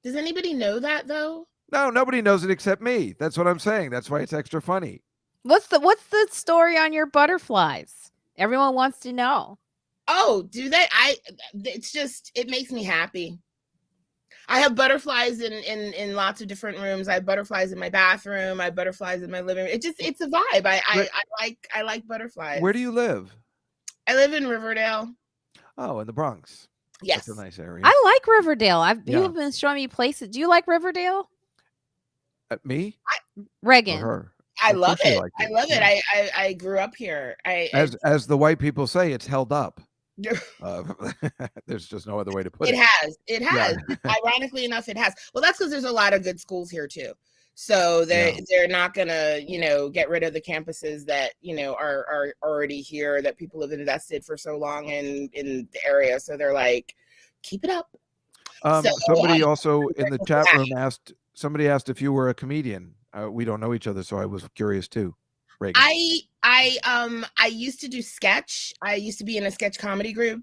S3: Does anybody know that though?
S2: No, nobody knows it except me. That's what I'm saying. That's why it's extra funny.
S1: What's the story on your butterflies? Everyone wants to know.
S3: Oh, do they? It makes me happy. I have butterflies in lots of different rooms. I have butterflies in my bathroom. I have butterflies in my living room. It's a vibe. I like butterflies.
S2: Where do you live?
S3: I live in Riverdale.
S2: Oh, in the Bronx.
S3: Yes.
S2: That's a nice area.
S1: I like Riverdale. You've been showing me places. Do you like Riverdale?
S2: Me?
S1: Reagan.
S2: Or her?
S3: I love it. I love it. I grew up here.
S2: As the white people say, it's held up. There's just no other way to put it.
S3: It has. Yeah. Ironically enough, it has. Well, that's because there's a lot of good schools here too. So they're not gonna, get rid of the campuses that, are already here, that people have invested for so long in the area. So they're like, keep it up.
S2: Somebody also in the chat room asked if you were a comedian. We don't know each other, so I was curious too. Reagan.
S3: I used to do sketch. I used to be in a sketch comedy group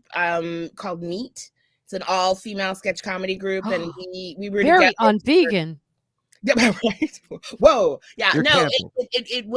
S3: called Meet. It's an all-female sketch comedy group, and we were
S1: very
S3: together.
S1: un-vegan.
S3: Right. Whoa. Yeah.
S2: You're
S3: no, it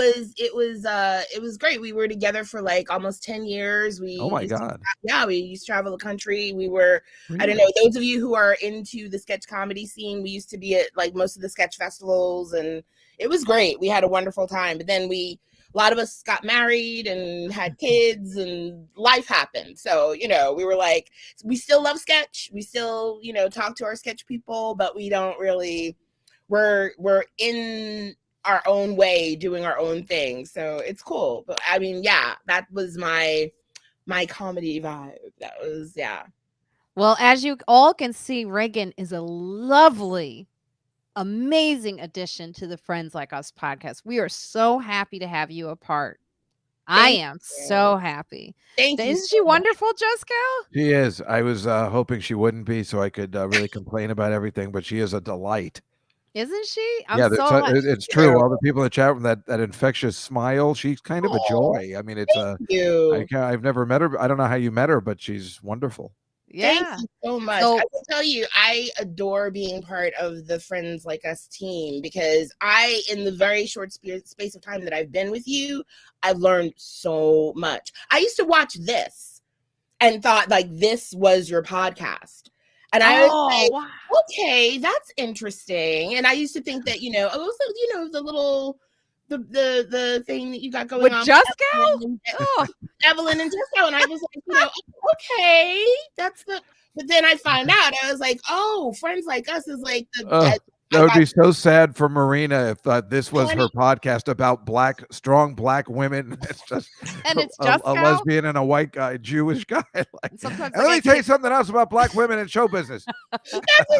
S3: was great. We were together for like almost 10 years.
S2: Oh my God.
S3: We used to travel the country. We were,
S2: really?
S3: I don't know, those of you who are into the sketch comedy scene, we used to be at like most of the sketch festivals, and it was great. We had a wonderful time. But then we a lot of us got married and had kids and life happened. So, we were like, we still love sketch. We still, talk to our sketch people, but we don't really, we're in our own way doing our own thing. So it's cool. But I mean, yeah, that was my comedy vibe. That was, yeah.
S1: Well, as you all can see, Reagan is a lovely, amazing addition to the Friends Like Us podcast. We are so happy to have you a part. I
S3: Thank
S1: am
S3: you.
S1: so happy.
S3: Thank you.
S1: Isn't she wonderful, Juskow?
S2: She is. I was hoping she wouldn't be, so I could really complain about everything. But she is a delight.
S1: Isn't she? I'm
S2: Yeah,
S1: so
S2: it's true. All the people in the chat room, that infectious smile. She's kind of a joy. I mean, it's
S3: you.
S2: I've never met her. I don't know how you met her, but she's wonderful.
S3: Thank
S1: yeah.
S3: you so much.
S1: So-
S3: I will tell you, I adore being part of the Friends Like Us team because in the very short space of time that I've been with you, I've learned so much. I used to watch this and thought like this was your podcast. And I was like,
S1: wow.
S3: okay, that's interesting. And I used to think that, it was, the little, the thing that you got going
S1: With
S3: on.
S1: Juskow?
S3: Evelyn and Juskow. And I was like, okay, that's the, but then I found out, I was like, oh, Friends Like Us is like the,
S2: that would be so sad for Marina if this was
S3: Honey.
S2: her podcast about strong black women. It's just
S1: And it's
S2: a
S1: Juskow?
S2: lesbian and a white guy, Jewish guy. Like,
S1: Sometimes
S2: and let me tell you something else about black women in show business.
S3: That's exactly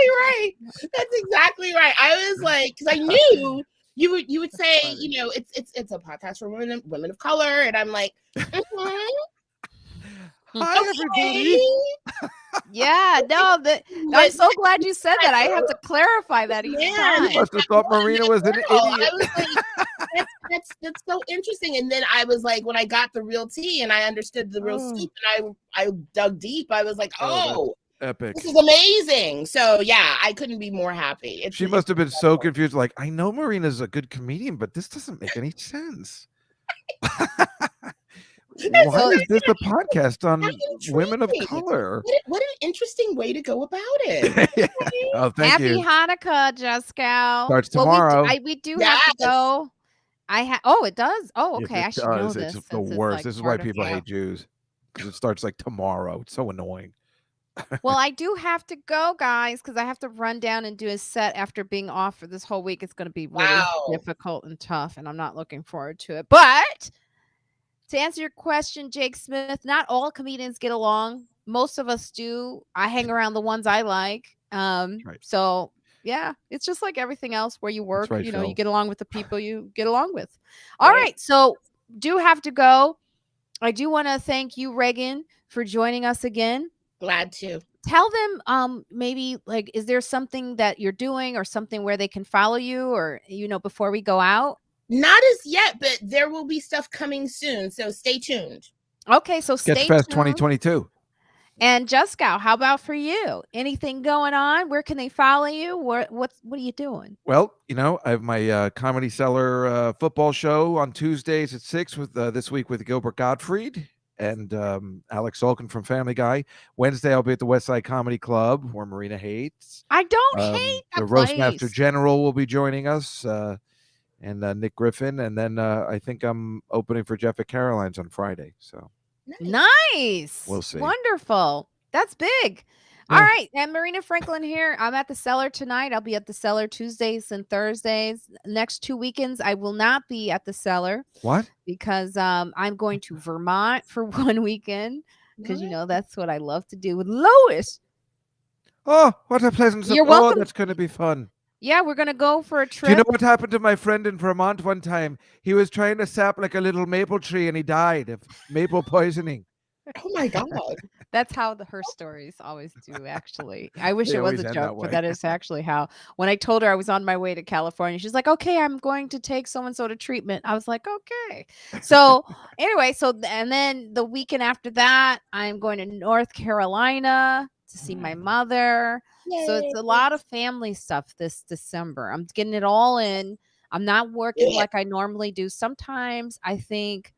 S3: right. That's exactly right. I was like, because I knew you would say, it's a podcast for women of color, and I'm like,
S2: Hi, everybody.
S1: Yeah, no, I'm so glad you said that. I have to clarify that each time.
S2: You must have thought Marina was an idiot.
S3: I was like, that's so interesting. And then I was like, when I got the real tea and I understood the real scoop, and I dug deep, I was like,
S2: epic.
S3: This is amazing. So yeah, I couldn't be more happy.
S2: She must have been so confused. Like, I know Marina's a good comedian, but this doesn't make any sense. Why is this a podcast on women of color?
S3: What an interesting way to go about it.
S2: Oh, thank you.
S1: Happy Hanukkah, Juskow.
S2: Starts tomorrow.
S1: We do have to go. It does. Oh, okay.
S2: Yes,
S1: I should know this.
S2: It's the worst. This is why people hate Jews. Because it starts like tomorrow. It's so annoying.
S1: Well, I do have to go, guys, because I have to run down and do a set after being off for this whole week. It's going to be really difficult and tough, and I'm not looking forward to it. But to answer your question, Jake Smith, not all comedians get along. Most of us do. I hang around the ones I like.
S2: Right.
S1: So yeah, it's just like everything else where you work.
S2: Right,
S1: you
S2: Phil.
S1: get along with the people you get along with. All right. So do have to go. I do want to thank you, Reagan, for joining us again.
S3: Glad to.
S1: Tell them maybe like, is there something that you're doing or something where they can follow you or, before we go out?
S3: Not as yet, but there will be stuff coming soon. So stay tuned.
S1: Okay. So stay tuned.
S2: Sketchfest 2022.
S1: And Juskow, how about for you? Anything going on? Where can they follow you? What are you doing?
S2: Well, I have my Comedy Cellar football show on Tuesdays at 6 with this week with Gilbert Gottfried and Alex Sulkin from Family Guy. Wednesday, I'll be at the West Side Comedy Club where Marina hates.
S1: I don't hate
S2: the
S1: place.
S2: Roastmaster General will be joining us, and Nick Griffin. And then I think I'm opening for Jeff at Caroline's on Friday. So
S1: nice.
S2: We'll see.
S1: Wonderful. That's big.
S2: Yeah.
S1: All right. And Marina Franklin here. I'm at the Cellar tonight. I'll be at the Cellar Tuesdays and Thursdays. Next 2 weekends, I will not be at the Cellar.
S2: What?
S1: Because I'm going to Vermont for 1 weekend. Because, that's what I love to do with Lois.
S2: Oh, what a pleasant surprise.
S1: You're welcome.
S2: Oh, that's going to be fun.
S1: Yeah, we're going to go for a trip.
S2: Do you know what happened to my friend in Vermont one time? He was trying to sap like a little maple tree and he died of maple poisoning.
S3: Oh my God.
S1: That's how her stories always do, actually. I wish
S2: They
S1: it was
S2: always
S1: a
S2: end
S1: joke,
S2: that
S1: but
S2: way.
S1: that is actually how. When I told her I was on my way to California, she's like, okay, I'm going to take so-and-so to treatment. I was like, okay. So anyway, and then the weekend after that, I'm going to North Carolina to see my mother.
S3: Yay.
S1: So it's a lot of family stuff this December. I'm getting it all in. I'm not working like I normally do. Sometimes I think,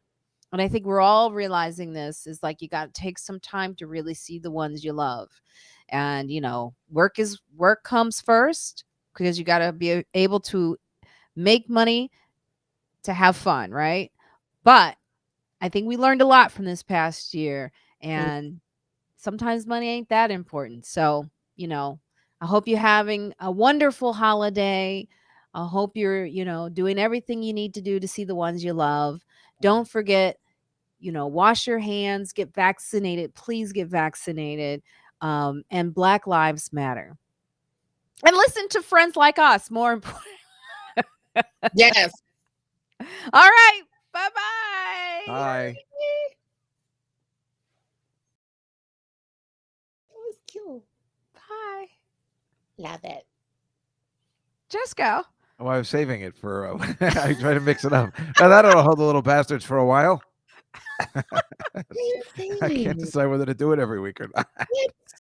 S1: and I think we're all realizing this, is like you got to take some time to really see the ones you love. And, work comes first because you got to be able to make money to have fun, right? But I think we learned a lot from this past year, and sometimes money ain't that important. So, I hope you're having a wonderful holiday. I hope you're, doing everything you need to do to see the ones you love. Don't forget, wash your hands, get vaccinated. Please get vaccinated. And Black Lives Matter. And listen to friends like us, more important.
S3: Yes.
S1: All right. Bye-bye.
S2: Bye.
S3: That was cute.
S1: Bye.
S3: Love it.
S1: Juskow.
S2: Oh, I was saving it for. I try to mix it up. Now that'll hold the little bastards for a while. I can't decide whether to do it every week or not.